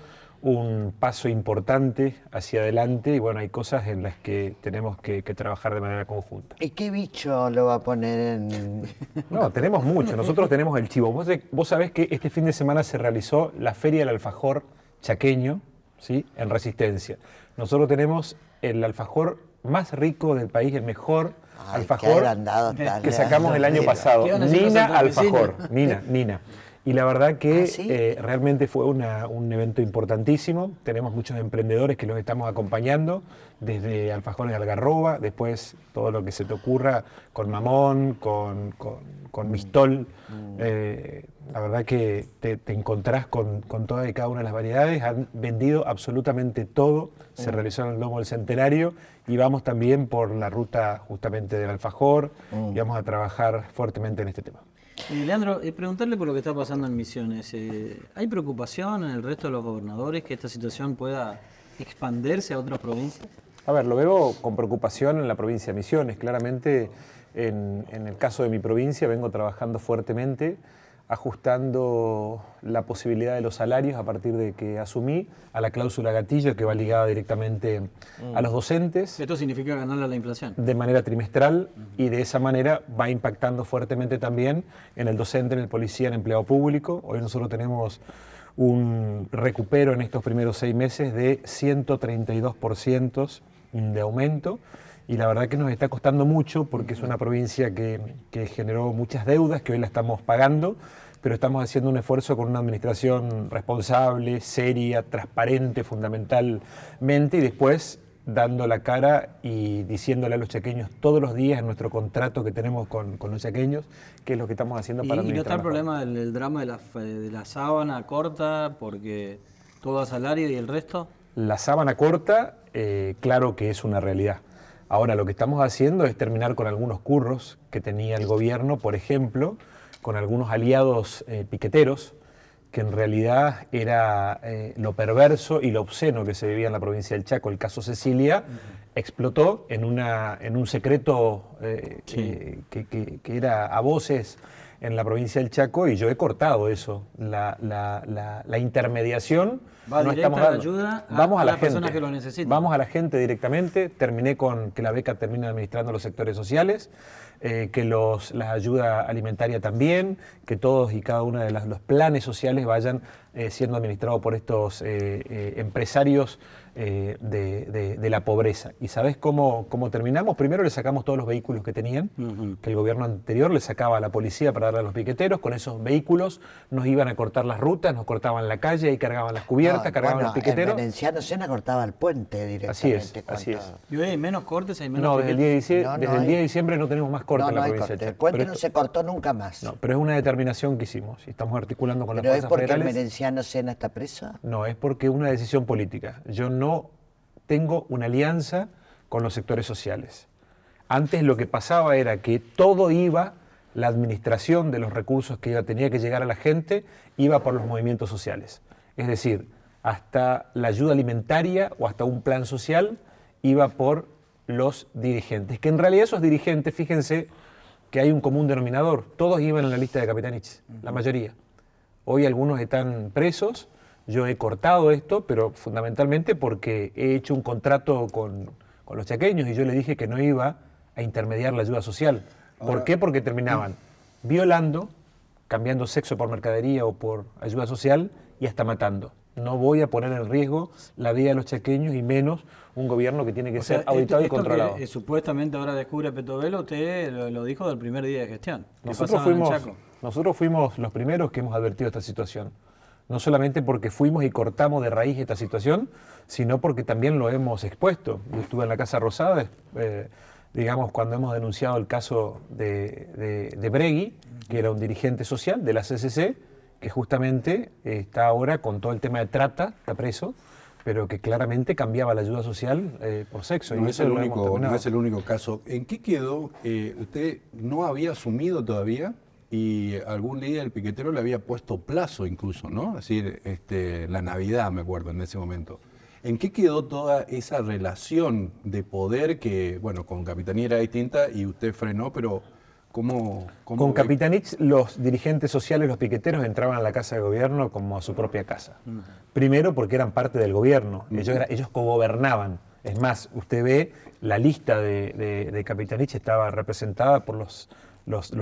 un paso importante hacia adelante y bueno, hay cosas en las que tenemos que trabajar de manera conjunta. ¿Y qué bicho lo va a poner en...? No, tenemos mucho. Nosotros tenemos el chivo. Vos sabés que este fin de semana se realizó la Feria del Alfajor Chaqueño, ¿sí? En Resistencia. Nosotros tenemos el alfajor más rico del país, el mejor alfajor que sacamos el año pasado. Nina Alfajor. Nina. Y la verdad que ¿sí? Realmente fue un evento importantísimo. Tenemos muchos emprendedores que los estamos acompañando, desde alfajores de algarroba, después todo lo que se te ocurra con mamón, con mistol. La verdad que te encontrás con todas y cada una de las variedades. Han vendido absolutamente todo. Se realizó en el Domo del Centenario y vamos también por la ruta justamente del alfajor y vamos a trabajar fuertemente en este tema. Leandro, preguntarle por lo que está pasando en Misiones. ¿Hay preocupación en el resto de los gobernadores que esta situación pueda expandirse a otras provincias? A ver, lo veo con preocupación en la provincia de Misiones. Claramente, en el caso de mi provincia, vengo trabajando fuertemente, ajustando la posibilidad de los salarios a partir de que asumí a la cláusula gatillo que va ligada directamente a los docentes. Esto significa ganarle a la inflación. De manera trimestral y de esa manera va impactando fuertemente también en el docente, en el policía, en el empleado público. Hoy nosotros tenemos un recupero en estos primeros 6 meses de 132% de aumento. Y la verdad que nos está costando mucho porque es una provincia que generó muchas deudas que hoy la estamos pagando, pero estamos haciendo un esfuerzo con una administración responsable, seria, transparente fundamentalmente y después dando la cara y diciéndole a los chaqueños todos los días en nuestro contrato que tenemos con los chaqueños qué es lo que estamos haciendo para administrar. ¿Y no está el problema del drama de la sábana corta porque todo a salario y el resto? La sábana corta, claro que es una realidad. Ahora lo que estamos haciendo es terminar con algunos curros que tenía el gobierno, por ejemplo, con algunos aliados piqueteros que en realidad era lo perverso y lo obsceno que se vivía en la provincia del Chaco. El caso Cecilia explotó en un secreto que era a voces en la provincia del Chaco, y yo he cortado eso, la intermediación. Va no directa estamos la dando. ayuda Vamos a la las personas gente. que lo necesitan. Vamos a la gente directamente. Terminé con que la beca termine administrando los sectores sociales, que la ayuda alimentaria también, que todos y cada uno de los planes sociales vayan siendo administrados por estos empresarios de la pobreza. ¿Y sabes cómo terminamos? Primero le sacamos todos los vehículos que tenían, que el gobierno anterior le sacaba a la policía para darle a los piqueteros. Con esos vehículos nos iban a cortar las rutas, nos cortaban la calle y cargaban las cubiertas, cargaban los piqueteros. En Venenciano Sena cortaba el puente directamente. Así es. Y hoy hay menos cortes, hay menos No, desde el día de diciembre, No, no desde el hay. día de diciembre no tenemos más corte en la hay provincia corte. de El Chaco. puente Pero no se cortó nunca más. no, pero es una determinación que hicimos y estamos articulando con ¿Pero las es fuerzas porque el federales. Merenciano Sena está preso? No, es porque es una decisión política. Yo no tengo una alianza con los sectores sociales. Antes lo que pasaba era que todo iba, la administración de los recursos que tenía que llegar a la gente, iba por los movimientos sociales. Es decir, hasta la ayuda alimentaria o hasta un plan social iba por los dirigentes. Que en realidad esos dirigentes, fíjense que hay un común denominador, todos iban en la lista de Capitanich, la mayoría. Hoy algunos están presos. Yo he cortado esto, pero fundamentalmente porque he hecho un contrato con los chaqueños y yo le dije que no iba a intermediar la ayuda social. ¿Por qué? Porque terminaban violando, cambiando sexo por mercadería o por ayuda social y hasta matando. No voy a poner en riesgo la vida de los chaqueños y menos un gobierno que tiene que ser auditado y controlado. Que, supuestamente ahora descubre Petovelo, usted lo dijo del primer día de gestión. Nosotros fuimos los primeros que hemos advertido esta situación. No solamente porque fuimos y cortamos de raíz esta situación, sino porque también lo hemos expuesto. Yo estuve en la Casa Rosada, digamos, cuando hemos denunciado el caso de Bregui, que era un dirigente social de la CCC, que justamente está ahora con todo el tema de trata, está preso, pero que claramente cambiaba la ayuda social por sexo. No y es eso el lo hemos único, no terminado. es el único caso. ¿En qué quedó? ¿Usted no había asumido todavía? Y algún día el piquetero le había puesto plazo incluso, ¿no? Es decir, la Navidad, me acuerdo, en ese momento. ¿En qué quedó toda esa relación de poder que, bueno, con Capitanía era distinta y usted frenó, pero cómo Con Capitanich, los dirigentes sociales, los piqueteros, entraban a la casa de gobierno como a su propia casa. Primero porque eran parte del gobierno, ellos cogobernaban. Es más, usted ve, la lista de Capitanich estaba representada por los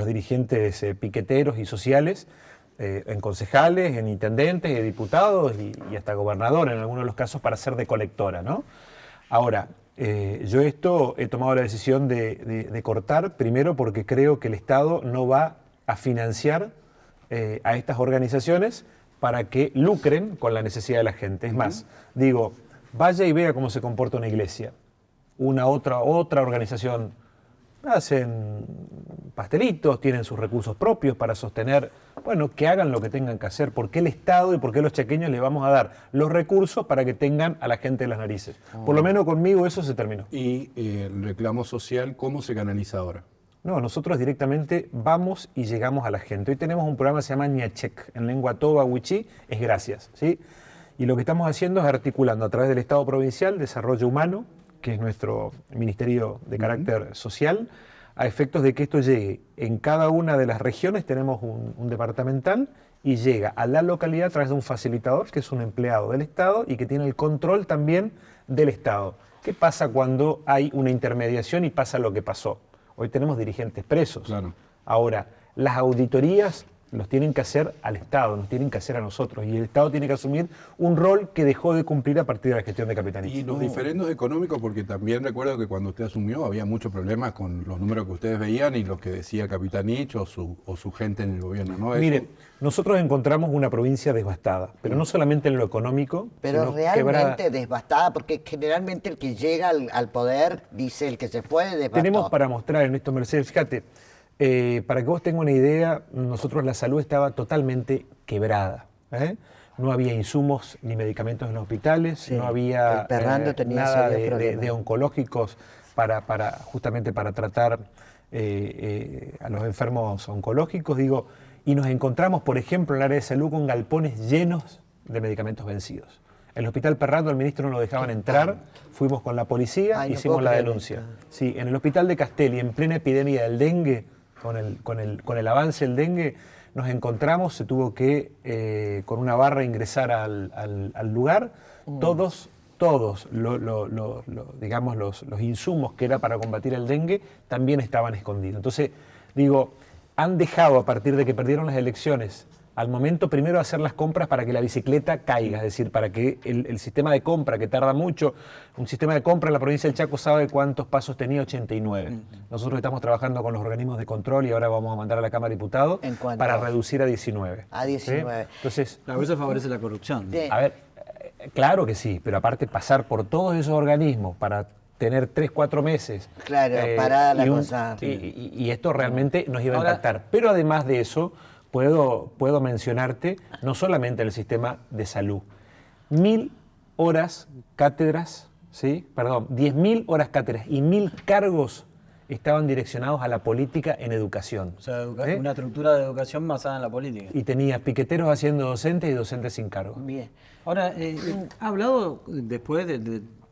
dirigentes piqueteros y sociales, en concejales, en intendentes, en diputados y hasta gobernadores en algunos de los casos para ser de colectora, ¿no? Ahora, yo esto he tomado la decisión de cortar, primero porque creo que el Estado no va a financiar a estas organizaciones para que lucren con la necesidad de la gente. Es más, digo, vaya y vea cómo se comporta una iglesia, otra organización. Hacen pastelitos, tienen sus recursos propios para sostener, bueno, que hagan lo que tengan que hacer. ¿Por qué el Estado y por qué los chaqueños le vamos a dar los recursos para que tengan a la gente en las narices? Por lo menos conmigo eso se terminó. ¿Y el reclamo social cómo se canaliza ahora? No, nosotros directamente vamos y llegamos a la gente. Hoy tenemos un programa que se llama Ñachec, en lengua toba, wichí, es gracias, ¿sí? Y lo que estamos haciendo es articulando a través del Estado Provincial Desarrollo Humano, que es nuestro ministerio de carácter social, a efectos de que esto llegue. En cada una de las regiones tenemos un departamental y llega a la localidad a través de un facilitador, que es un empleado del Estado y que tiene el control también del Estado. ¿Qué pasa cuando hay una intermediación y pasa lo que pasó? Hoy tenemos dirigentes presos. Claro. Ahora, las auditorías los tienen que hacer al Estado, nos tienen que hacer a nosotros. Y el Estado tiene que asumir un rol que dejó de cumplir a partir de la gestión de Capitanich. Y los diferendos económicos, porque también recuerdo que cuando usted asumió había muchos problemas con los números que ustedes veían y los que decía Capitanich o su gente en el gobierno, ¿no? Mire, nosotros encontramos una provincia devastada, pero no solamente en lo económico, Pero sino realmente quebrada. devastada, porque generalmente el que llega al poder dice el que se fue devastó. Tenemos para mostrar en esto, Mercedes, fíjate, para que vos tengas una idea, nosotros la salud estaba totalmente quebrada, ¿eh? No había insumos ni medicamentos en los hospitales, Sí, no había el Perrando tenía nada serios problemas. de oncológicos justamente para tratar a los enfermos oncológicos, digo, y nos encontramos, por ejemplo, en el área de salud con galpones llenos de medicamentos vencidos. En el Hospital Perrato el ministro no lo dejaban entrar, fuimos con la policía, Ay, no hicimos puedo la creer denuncia. esto. Sí, en el Hospital de Castelli, en plena epidemia del dengue, con el avance del dengue, nos encontramos, se tuvo que, con una barra, ingresar al lugar. Todos digamos, los insumos que era para combatir el dengue también estaban escondidos. Entonces, digo, han dejado, a partir de que perdieron las elecciones, al momento primero hacer las compras para que la bicicleta caiga, es decir, para que el sistema de compra, que tarda mucho, un sistema de compra en la provincia del Chaco sabe cuántos pasos tenía, 89. Nosotros estamos trabajando con los organismos de control y ahora vamos a mandar a la Cámara de Diputados ¿En cuánto? para reducir a 19. A 19. ¿Sí? Entonces, Claro, eso favorece la corrupción. Sí. a ver, claro que sí, pero aparte pasar por todos esos organismos para tener 3, 4 meses. Claro, parada la y cosa. Y esto realmente nos iba a Ahora- impactar. Pero además de eso, puedo mencionarte no solamente el sistema de salud. 1000 horas cátedras, ¿sí? Perdón, 10.000 horas cátedras y 1000 cargos estaban direccionados a la política en educación. O sea, ¿Sí? una estructura de educación basada en la política. Y tenía piqueteros haciendo docentes y docentes sin cargo. Bien. Ahora, ¿ha hablado después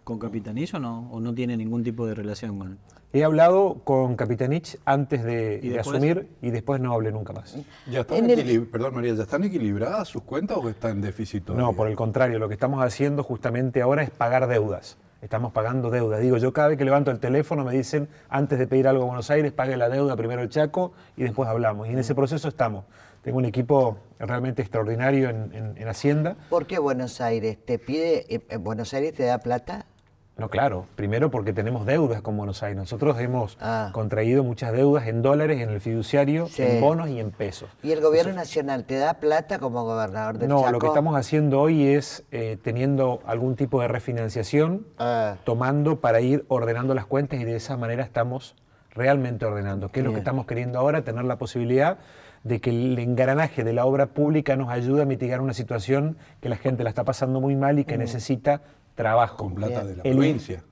con Capitanillo o no tiene ningún tipo de relación con él? He hablado con Capitanich antes de después? asumir y después no hablé nunca más. ¿Ya están Perdón, María, ¿ya están equilibradas sus cuentas o están en déficit todavía? No, por el contrario, lo que estamos haciendo justamente ahora es pagar deudas. Estamos pagando deudas. Digo, yo cada vez que levanto el teléfono me dicen, antes de pedir algo a Buenos Aires, pague la deuda primero el Chaco y después hablamos. Y en ese proceso estamos. Tengo un equipo realmente extraordinario en Hacienda. ¿Por qué Buenos Aires te pide, Buenos Aires te da plata? No, claro. Primero porque tenemos deudas con Buenos Aires. Nosotros hemos Ah. contraído muchas deudas en dólares, en el fiduciario, Sí. en bonos y en pesos. ¿Y el gobierno nacional te da plata como gobernador del No, Chaco? lo que estamos haciendo hoy es teniendo algún tipo de refinanciación, Ah. tomando para ir ordenando las cuentas y de esa manera estamos realmente ordenando. ¿Qué es lo que Bien. estamos queriendo ahora? Tener la posibilidad de que el engranaje de la obra pública nos ayude a mitigar una situación que la gente la está pasando muy mal y que necesita trabajo. Con plata de la El- provincia.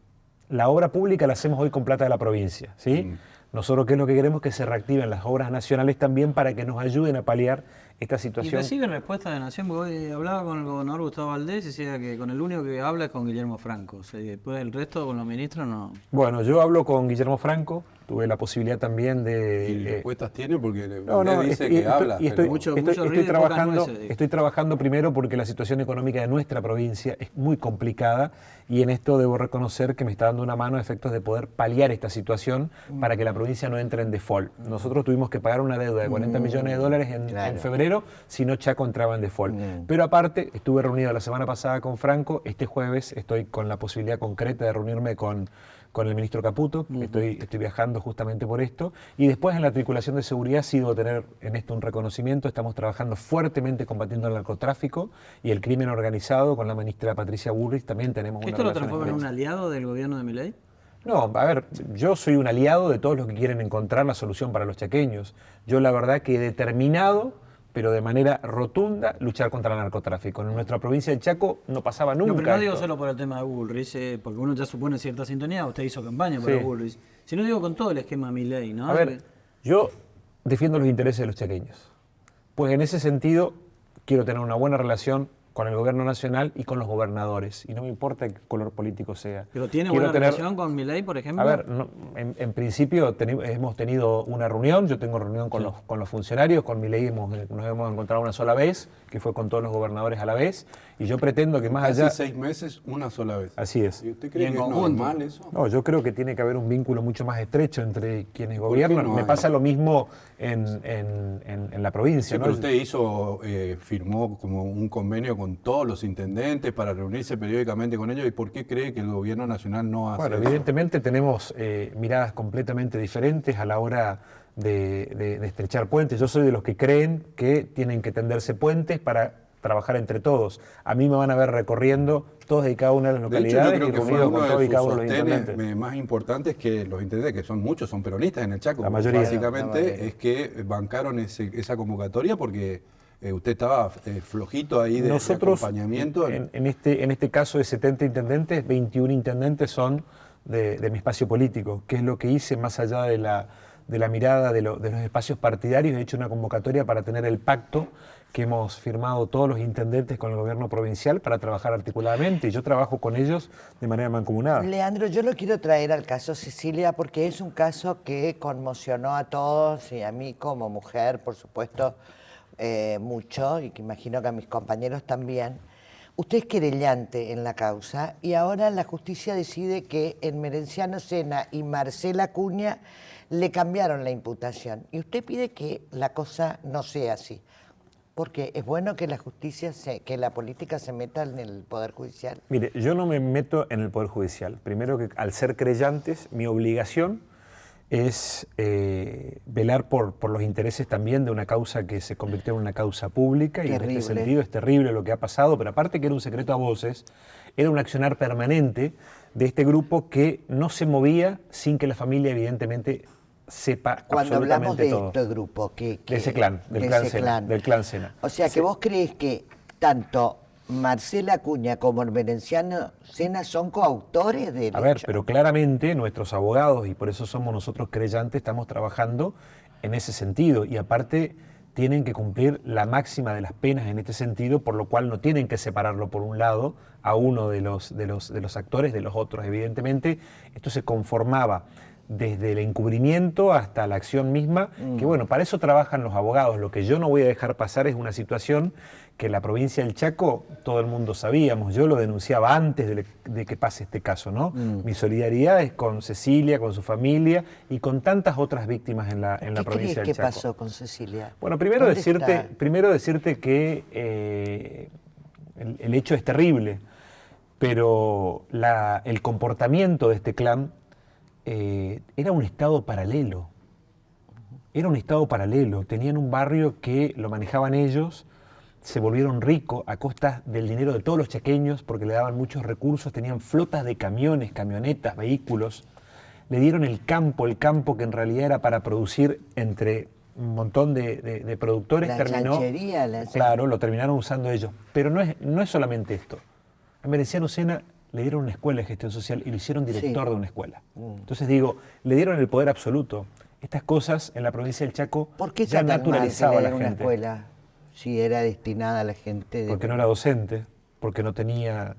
La obra pública la hacemos hoy con plata de la provincia, ¿sí? Nosotros, ¿qué es lo que queremos? Que se reactiven las obras nacionales también para que nos ayuden a paliar esta ¿Y situación. reciben respuesta de Nación? Porque hoy hablaba con el gobernador Gustavo Valdés y decía que con el único que habla es con Guillermo Franco. O sea, y después el resto con los ministros no. Bueno, yo hablo con Guillermo Franco, tuve la posibilidad también de... ¿Y respuestas tiene? Porque no, dice estoy- que estoy- habla. y estoy, pero- Mucho estoy ríe, pocas trabajando, nueces, digo. estoy trabajando primero porque la situación económica de nuestra provincia es muy complicada y en esto debo reconocer que me está dando una mano a efectos de poder paliar esta situación para que la provincia no entre en default. Nosotros tuvimos que pagar una deuda de 40 millones de dólares en Claro. febrero, si no Chaco entraba en default. Pero aparte, estuve reunido la semana pasada con Franco, este jueves estoy con la posibilidad concreta de reunirme con el ministro Caputo, estoy viajando justamente por esto, y después en la tripulación de seguridad sí debo tener en esto un reconocimiento, estamos trabajando fuertemente combatiendo el narcotráfico y el crimen organizado con la ministra Patricia Bullrich, también tenemos una ¿Esto lo relación transforma en un estrecha. aliado del gobierno de Milei? No, a ver, yo soy un aliado de todos los que quieren encontrar la solución para los chaqueños. Yo la verdad que he determinado, pero de manera rotunda, luchar contra el narcotráfico. En nuestra provincia de Chaco no pasaba nunca. No, pero no digo esto. solo por el tema de Bullrich, porque uno ya supone cierta sintonía, usted hizo campaña Sí. para Bullrich, sino digo con todo el esquema Milei, ¿no? A ver, yo defiendo los intereses de los chaqueños. Pues en ese sentido, quiero tener una buena relación con el gobierno nacional y con los gobernadores. Y no me importa qué color político sea. ¿Pero tiene Quiero buena tener- relación con Milei, por ejemplo? A ver, en principio hemos tenido una reunión, yo tengo reunión con los funcionarios, con Milei nos hemos encontrado una sola vez, que fue con todos los gobernadores a la vez, y yo pretendo que más Hace allá... 6 meses, una sola vez. Así es. ¿Y usted Y cree en que es conjunto. normal eso? No, yo creo que tiene que haber un vínculo mucho más estrecho entre quienes qué gobiernan. no Me hay? pasa lo mismo en la provincia. Sí, ¿no? pero usted firmó como un convenio con todos los intendentes para reunirse periódicamente con ellos. ¿Y por qué cree que el gobierno nacional no hace Bueno, eso? evidentemente tenemos miradas completamente diferentes a la hora de estrechar puentes. Yo soy de los que creen que tienen que tenderse puentes para trabajar entre todos. A mí me van a ver recorriendo todas y cada una de las De hecho, yo localidades creo y que fue reunido uno con de todos y sus cada uno de los sostenes intendentes. más importantes que los intendentes, que son muchos, son peronistas en el Chaco. La mayoría. Básicamente La mayoría. es que bancaron esa convocatoria porque usted estaba flojito ahí de Nosotros, acompañamiento. en este caso de 70 intendentes, 21 intendentes son de mi espacio político, que es lo que hice más allá de la mirada de los espacios partidarios, he hecho una convocatoria para tener el pacto que hemos firmado todos los intendentes con el gobierno provincial para trabajar articuladamente, y yo trabajo con ellos de manera mancomunada. Leandro, yo lo quiero traer al caso Cecilia porque es un caso que conmocionó a todos y a mí como mujer, por supuesto, mucho, y que imagino que a mis compañeros también. Usted es querellante en la causa y ahora la justicia decide que en Merenciano Sena y Marcela Acuña le cambiaron la imputación y usted pide que la cosa no sea así. Porque es bueno que la justicia, que la política se meta en el Poder Judicial. Mire, yo no me meto en el Poder Judicial. Primero que al ser creyentes, mi obligación es velar por los intereses también de una causa que se convirtió en una causa pública. Y en este sentido es terrible lo que ha pasado, pero aparte que era un secreto a voces, era un accionar permanente de este grupo que no se movía sin que la familia evidentemente sepa cuando hablamos absolutamente de todo. este grupo, De ese clan, del clan Sena. O sea, que Sí. vos crees que tanto Marcela Acuña como el Merenciano Sena son coautores del A ver, hecho. pero claramente nuestros abogados, y por eso somos nosotros creyentes, estamos trabajando en ese sentido. Y aparte tienen que cumplir la máxima de las penas en este sentido, por lo cual no tienen que separarlo por un lado a uno de los actores de los otros. Evidentemente, esto se conformaba desde el encubrimiento hasta la acción misma, que bueno, para eso trabajan los abogados. Lo que yo no voy a dejar pasar es una situación que en la provincia del Chaco todo el mundo sabíamos. Yo lo denunciaba antes de que pase este caso, ¿no? Mi solidaridad es con Cecilia, con su familia y con tantas otras víctimas en la provincia del ¿Qué Chaco. pasó con Cecilia? Bueno, primero decirte que el hecho es terrible, pero el comportamiento de este clan era un estado paralelo. Era un estado paralelo. Tenían un barrio que lo manejaban ellos, se volvieron ricos a costa del dinero de todos los chaqueños porque le daban muchos recursos, tenían flotas de camiones, camionetas, vehículos. Le dieron el campo que en realidad era para producir entre un montón de productores. Claro, lo terminaron usando ellos. Pero no es solamente esto. A Merenciano Sena le dieron una escuela de gestión social y lo hicieron director de una escuela. Entonces digo, le dieron el poder absoluto. Estas cosas en la provincia del Chaco ¿Por qué ya naturalizaba a la una gente. escuela si era destinada a la gente? Porque no era docente, porque no tenía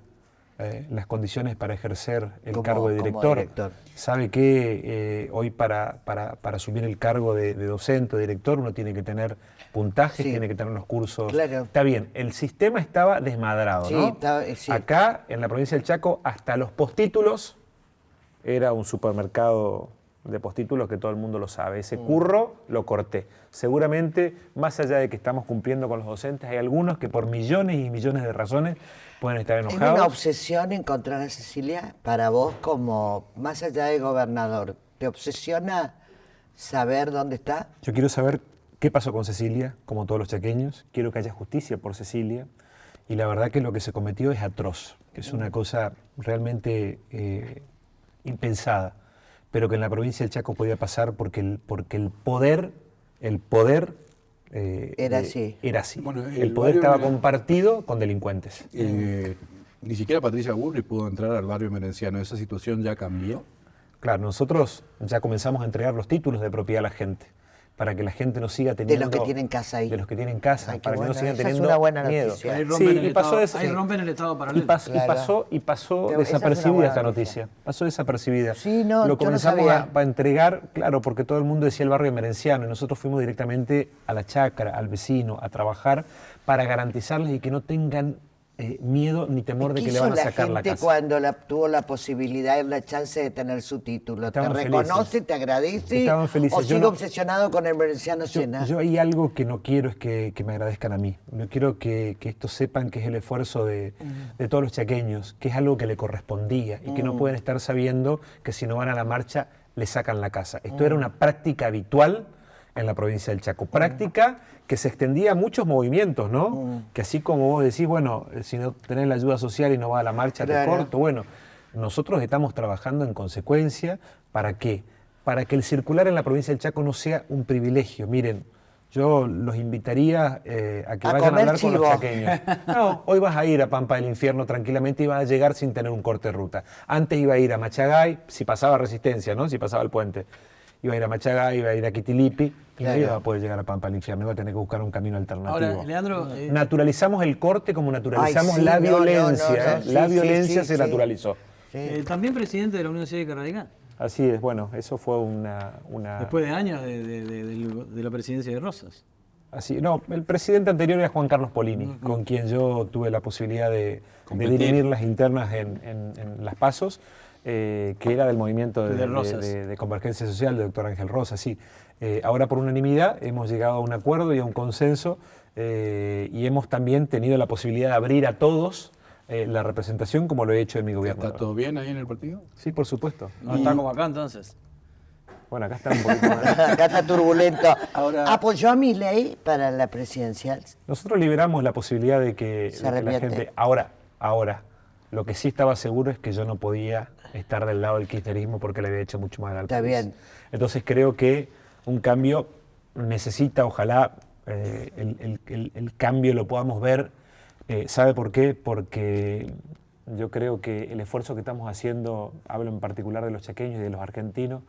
las condiciones para ejercer el cargo de director. Sabe que hoy para asumir el cargo de docente o director uno tiene que tener puntajes, tiene que tener unos cursos. Claro. Está bien, el sistema estaba desmadrado, ¿no? Sí. Acá, en la provincia del Chaco, hasta los postítulos era un supermercado de postítulos que todo el mundo lo sabe. Ese curro lo corté. Seguramente, más allá de que estamos cumpliendo con los docentes, hay algunos que por millones y millones de razones pueden estar enojados. ¿Es una obsesión encontrar a Cecilia para vos como, más allá de gobernador? ¿Te obsesiona saber dónde está? Yo quiero saber qué pasó con Cecilia, como todos los chaqueños. Quiero que haya justicia por Cecilia. Y la verdad que lo que se cometió es atroz, que es una cosa realmente impensada, pero que en la provincia del Chaco podía pasar porque el poder era así. Era así. Bueno, el poder estaba compartido con delincuentes. Ni siquiera Patricia Bullrich pudo entrar al barrio merenciano. ¿Esa situación ya cambió? Claro, nosotros ya comenzamos a entregar los títulos de propiedad a la gente, para que la gente no siga teniendo... De los que tienen casa ahí. De los que tienen casa, Ay, para que bueno, no sigan esa teniendo es una buena miedo. noticia. Ahí rompen, Sí, rompen el estado paralelo. Y pasó Pero esa es una desapercibida buena esta noticia. noticia. Pasó desapercibida. Sí, no, yo Lo no comenzamos sabía. a entregar, claro, porque todo el mundo decía el barrio merenciano, y nosotros fuimos directamente a la chacra, al vecino, a trabajar para garantizarles y que no tengan miedo ni temor de que le van a sacar la gente casa. cuando tuvo la posibilidad y la chance de tener su título? Estaban ¿Te felices. reconoce, te agradece? Estaban felices. ¿O Yo sigue no- obsesionado con el Merenciano Sena? Yo hay algo que no quiero es que me agradezcan a mí. No quiero que estos sepan que es el esfuerzo de todos los chaqueños, que es algo que le correspondía y que no pueden estar sabiendo que si no van a la marcha le sacan la casa. Esto era una práctica habitual en la provincia del Chaco. Práctica que se extendía a muchos movimientos, ¿no? Que así como vos decís, bueno, si no tenés la ayuda social y no vas a la marcha, Claro. te corto. Bueno, nosotros estamos trabajando en consecuencia. ¿Para qué? Para que el circular en la provincia del Chaco no sea un privilegio. Miren, yo los invitaría a que A vayan a comer hablar con los chivo. chaqueños. No, hoy vas a ir a Pampa del Infierno tranquilamente y vas a llegar sin tener un corte de ruta. Antes iba a ir a Machagay, si pasaba Resistencia, ¿no? Si pasaba el puente. iba a ir a Machagá, iba a ir a Quitilipi, y Claro. no iba a poder llegar a Pampa al Infierno, iba a tener que buscar un camino alternativo. Ahora, Leandro, Naturalizamos el corte como naturalizamos Ay, sí, la no, no, violencia. no, sí, La sí, violencia sí, se sí. naturalizó. Sí. también presidente de la Unión Cívica Radical, Así es, bueno, eso fue una... después de años de la presidencia de Rosas. Así, no, el presidente anterior era Juan Carlos Polini, con quien yo tuve la posibilidad de Competir. dirimir las internas en las PASOs, que era del movimiento De Rosas. de Convergencia Social del doctor Ángel Rosas, sí. Ahora por unanimidad hemos llegado a un acuerdo y a un consenso y hemos también tenido la posibilidad de abrir a todos la representación como lo he hecho en mi gobierno. ¿Está todo bien ahí en el partido? Sí, por supuesto. No está como acá entonces. Bueno, acá está un poquito más. Acá está turbulento. Ahora- ¿Apoyó a Milei para la presidencial? Nosotros liberamos la posibilidad de que, Se de que la arrepiente. gente... Ahora, lo que sí estaba seguro es que yo no podía estar del lado del kirchnerismo porque le había hecho mucho mal al Está país. bien. Entonces creo que un cambio necesita, ojalá el cambio lo podamos ver. ¿Sabe por qué? Porque yo creo que el esfuerzo que estamos haciendo, hablo en particular de los chaqueños y de los argentinos,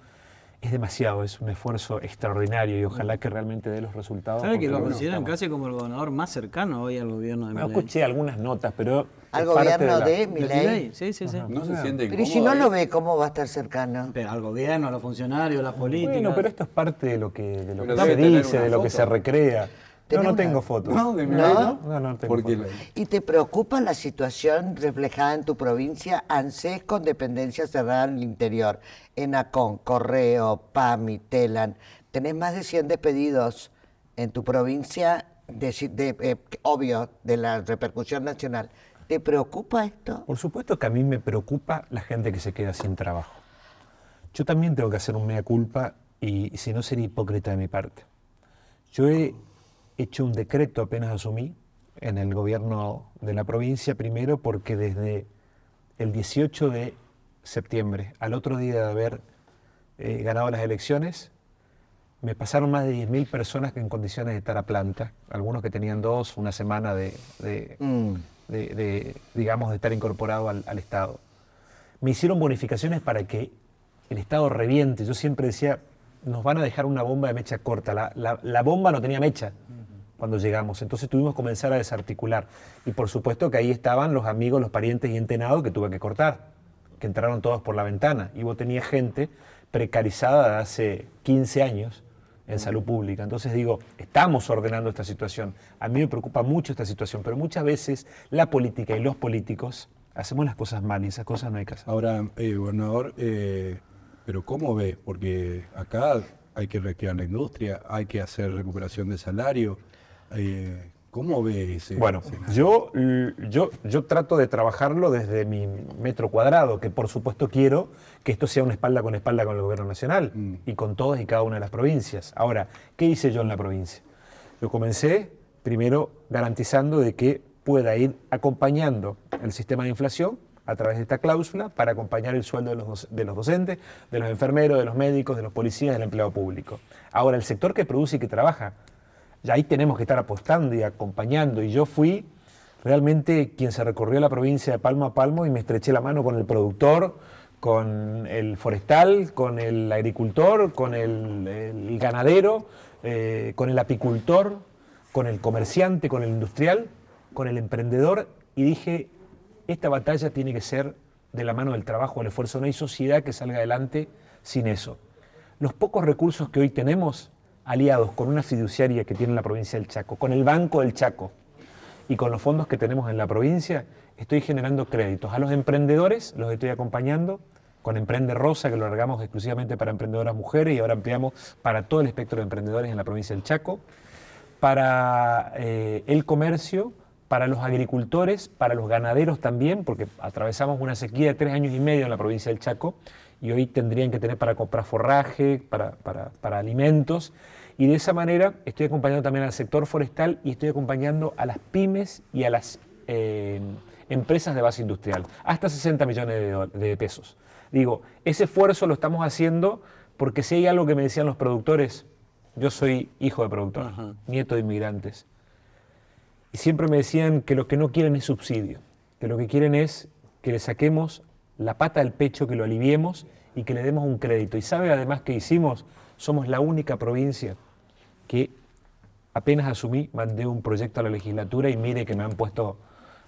es demasiado, es un esfuerzo extraordinario y ojalá que realmente dé los resultados. ¿Sabe que porque lo lo consideran necesitamos. casi como el gobernador más cercano hoy al gobierno de No, Milei? escuché algunas notas, pero ¿Al es parte gobierno la- de ¿De Milei? Milei? Sí, sí, sí. ¿No se siente Pero ¿y si no lo ve, cómo va a estar cercano? Pero al gobierno, a los funcionarios, a las políticas. Bueno, pero esto es parte de lo que Pero se debe tener dice, una de lo que foto. se recrea. No, no ¿Tenemos tengo fotos. No, de Milei, ¿No? ¿no? No tengo Porque fotos. ¿Y te preocupa la situación reflejada en tu provincia? ANSES con dependencia cerrada en el interior. ENACON, Correo, PAMI, TELAN. Tenés más de 100 despedidos en tu provincia, obvio, de la repercusión nacional. ¿Te preocupa esto? Por supuesto que a mí me preocupa la gente que se queda sin trabajo. Yo también tengo que hacer un mea culpa y si no sería hipócrita de mi parte. Yo he hecho un decreto apenas asumí en el gobierno de la provincia, primero porque desde el 18 de septiembre, al otro día de haber ganado las elecciones, me pasaron más de 10.000 personas que en condiciones de estar a planta, algunos que tenían una semana digamos, de estar incorporado al Estado. Me hicieron bonificaciones para que el Estado reviente. Yo siempre decía, nos van a dejar una bomba de mecha corta. La bomba no tenía mecha cuando llegamos, entonces tuvimos que comenzar a desarticular. Y por supuesto que ahí estaban los amigos, los parientes y entenados que tuve que cortar, que entraron todos por la ventana. Y vos tenías gente precarizada de hace 15 años en salud pública. Entonces digo, estamos ordenando esta situación. A mí me preocupa mucho esta situación, pero muchas veces la política y los políticos hacemos las cosas mal y esas cosas no hay que hacer. Ahora, gobernador, pero ¿cómo ve? Porque acá hay que reactivar la industria, hay que hacer recuperación de salario. ¿Cómo ve ese Bueno, escenario? yo trato de trabajarlo desde mi metro cuadrado, que por supuesto quiero que esto sea una espalda con el gobierno nacional y con todas y cada una de las provincias. Ahora, ¿qué hice yo en la provincia? Yo comencé primero garantizando de que pueda ir acompañando el sistema de inflación a través de esta cláusula para acompañar el sueldo de los docentes, de los enfermeros, de los médicos, de los policías, del empleado público. Ahora, el sector que produce y que trabaja, ya ahí tenemos que estar apostando y acompañando. Y yo fui realmente quien se recorrió la provincia de palmo a palmo y me estreché la mano con el productor, con el forestal, con el agricultor, con el ganadero, con el apicultor, con el comerciante, con el industrial, con el emprendedor. Y dije, esta batalla tiene que ser de la mano del trabajo, del esfuerzo. No hay sociedad que salga adelante sin eso. Los pocos recursos que hoy tenemos, aliados con una fiduciaria que tiene la provincia del Chaco, con el Banco del Chaco y con los fondos que tenemos en la provincia, estoy generando créditos. A los emprendedores los estoy acompañando con Emprende Rosa, que lo largamos exclusivamente para emprendedoras mujeres y ahora ampliamos para todo el espectro de emprendedores en la provincia del Chaco, para el comercio, para los agricultores, para los ganaderos también, porque atravesamos una sequía de 3 años y medio en la provincia del Chaco y hoy tendrían que tener para comprar forraje, para alimentos. Y de esa manera estoy acompañando también al sector forestal y estoy acompañando a las pymes y a las empresas de base industrial, hasta 60 millones de pesos. Digo, ese esfuerzo lo estamos haciendo porque si hay algo que me decían los productores, yo soy hijo de productor, nieto de inmigrantes, y siempre me decían que lo que no quieren es subsidio, que lo que quieren es que le saquemos la pata del pecho, que lo aliviemos y que le demos un crédito. Y sabe además que hicimos, somos la única provincia que apenas asumí, mandé un proyecto a la legislatura y mire que me han puesto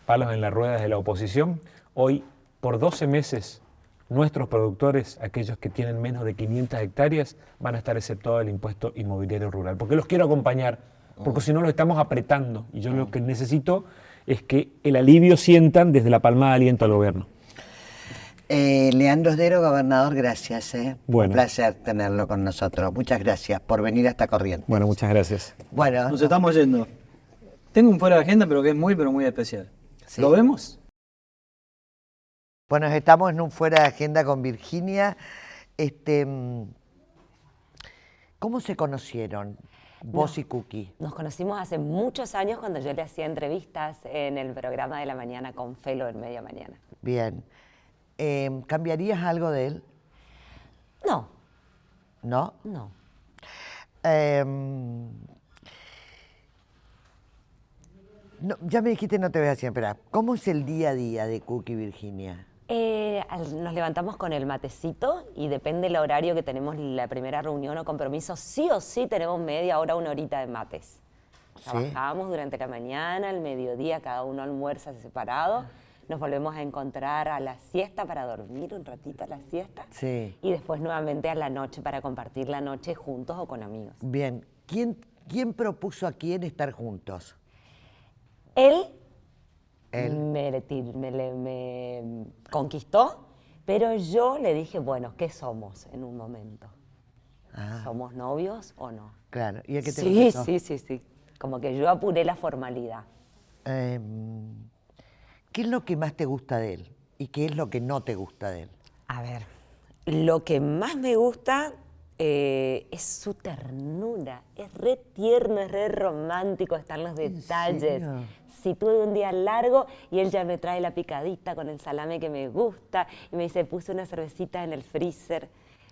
palos en las ruedas de la oposición. Hoy, por 12 meses, nuestros productores, aquellos que tienen menos de 500 hectáreas, van a estar exceptuados del impuesto inmobiliario rural. Porque los quiero acompañar, porque si no los estamos apretando. Y yo lo que necesito es que el alivio sientan desde la palmada de aliento al gobierno. Leandro Esdero, gobernador, gracias. Bueno. Un placer tenerlo con nosotros. Muchas gracias por venir hasta Corrientes. Bueno, muchas gracias. Bueno, Nos estamos yendo. Tengo un fuera de agenda, pero que es muy, pero muy especial. Sí. ¿Lo vemos? bueno, estamos en un fuera de agenda con Virginia. ¿Cómo se conocieron vos y Cookie? Nos conocimos hace muchos años cuando yo le hacía entrevistas en el programa de la mañana con Felo en Media Mañana. Bien. ¿Cambiarías algo de él? No, ¿No? no. No, ya me dijiste, no te voy a decir, espera. ¿Cómo es el día a día de Cookie, Virginia? Nos levantamos con el matecito y depende del horario que tenemos la primera reunión o compromiso, sí o sí tenemos media hora, una horita de mates. Sí. Trabajamos durante la mañana, el mediodía, cada uno almuerza separado. Nos volvemos a encontrar a la siesta para dormir un ratito a la siesta. Sí. Y después nuevamente a la noche para compartir la noche juntos o con amigos. Bien. ¿Quién propuso a quién estar juntos? Él Él. me conquistó, pero yo le dije, bueno, ¿qué somos en un momento? Ah, ¿Somos novios o no? claro. ¿Y el que te Sí, contestó? sí. Como que yo apuré la formalidad. ¿Qué es lo que más te gusta de él? ¿Y qué es lo que no te gusta de él? A ver, lo que más me gusta es su ternura. Es re tierno, es re romántico, están los detalles. serio? Si tuve un día largo y él ya me trae la picadita con el salame que me gusta y me dice, puse una cervecita en el freezer,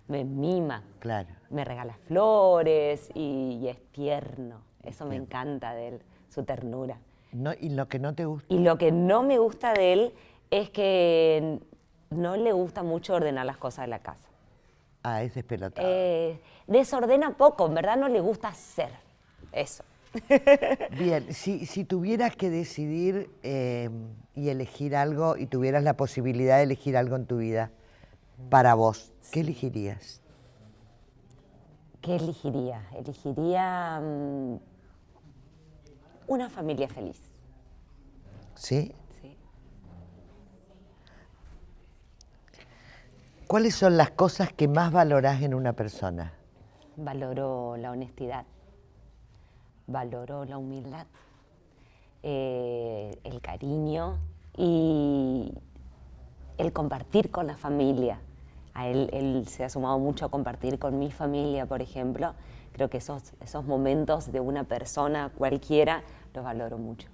me mima. Claro. Me regala flores y es tierno. Eso me encanta de él, su ternura. No, ¿y lo que no te gusta? Y lo que no me gusta de él es que no le gusta mucho ordenar las cosas de la casa. Ah, es despelotado. Desordena poco, en verdad no le gusta hacer eso. Bien, si tuvieras que decidir y elegir algo, y tuvieras la posibilidad de elegir algo en tu vida para vos, ¿qué elegirías? ¿Qué elegiría? Elegiría una familia feliz. ¿Sí? Sí. ¿Cuáles son las cosas que más valorás en una persona? Valoro la honestidad, valoro la humildad, el cariño y el compartir con la familia. A él se ha sumado mucho a compartir con mi familia, por ejemplo. Creo que esos momentos de una persona cualquiera los valoro mucho.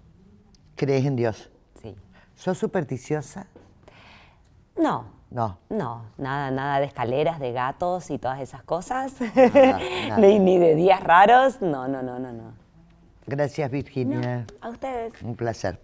¿Crees en Dios? Sí. ¿Sos supersticiosa? No, No. nada de escaleras, de gatos y todas esas cosas. Nada. Ni de días raros. No. Gracias, Virginia. A ustedes. Un placer.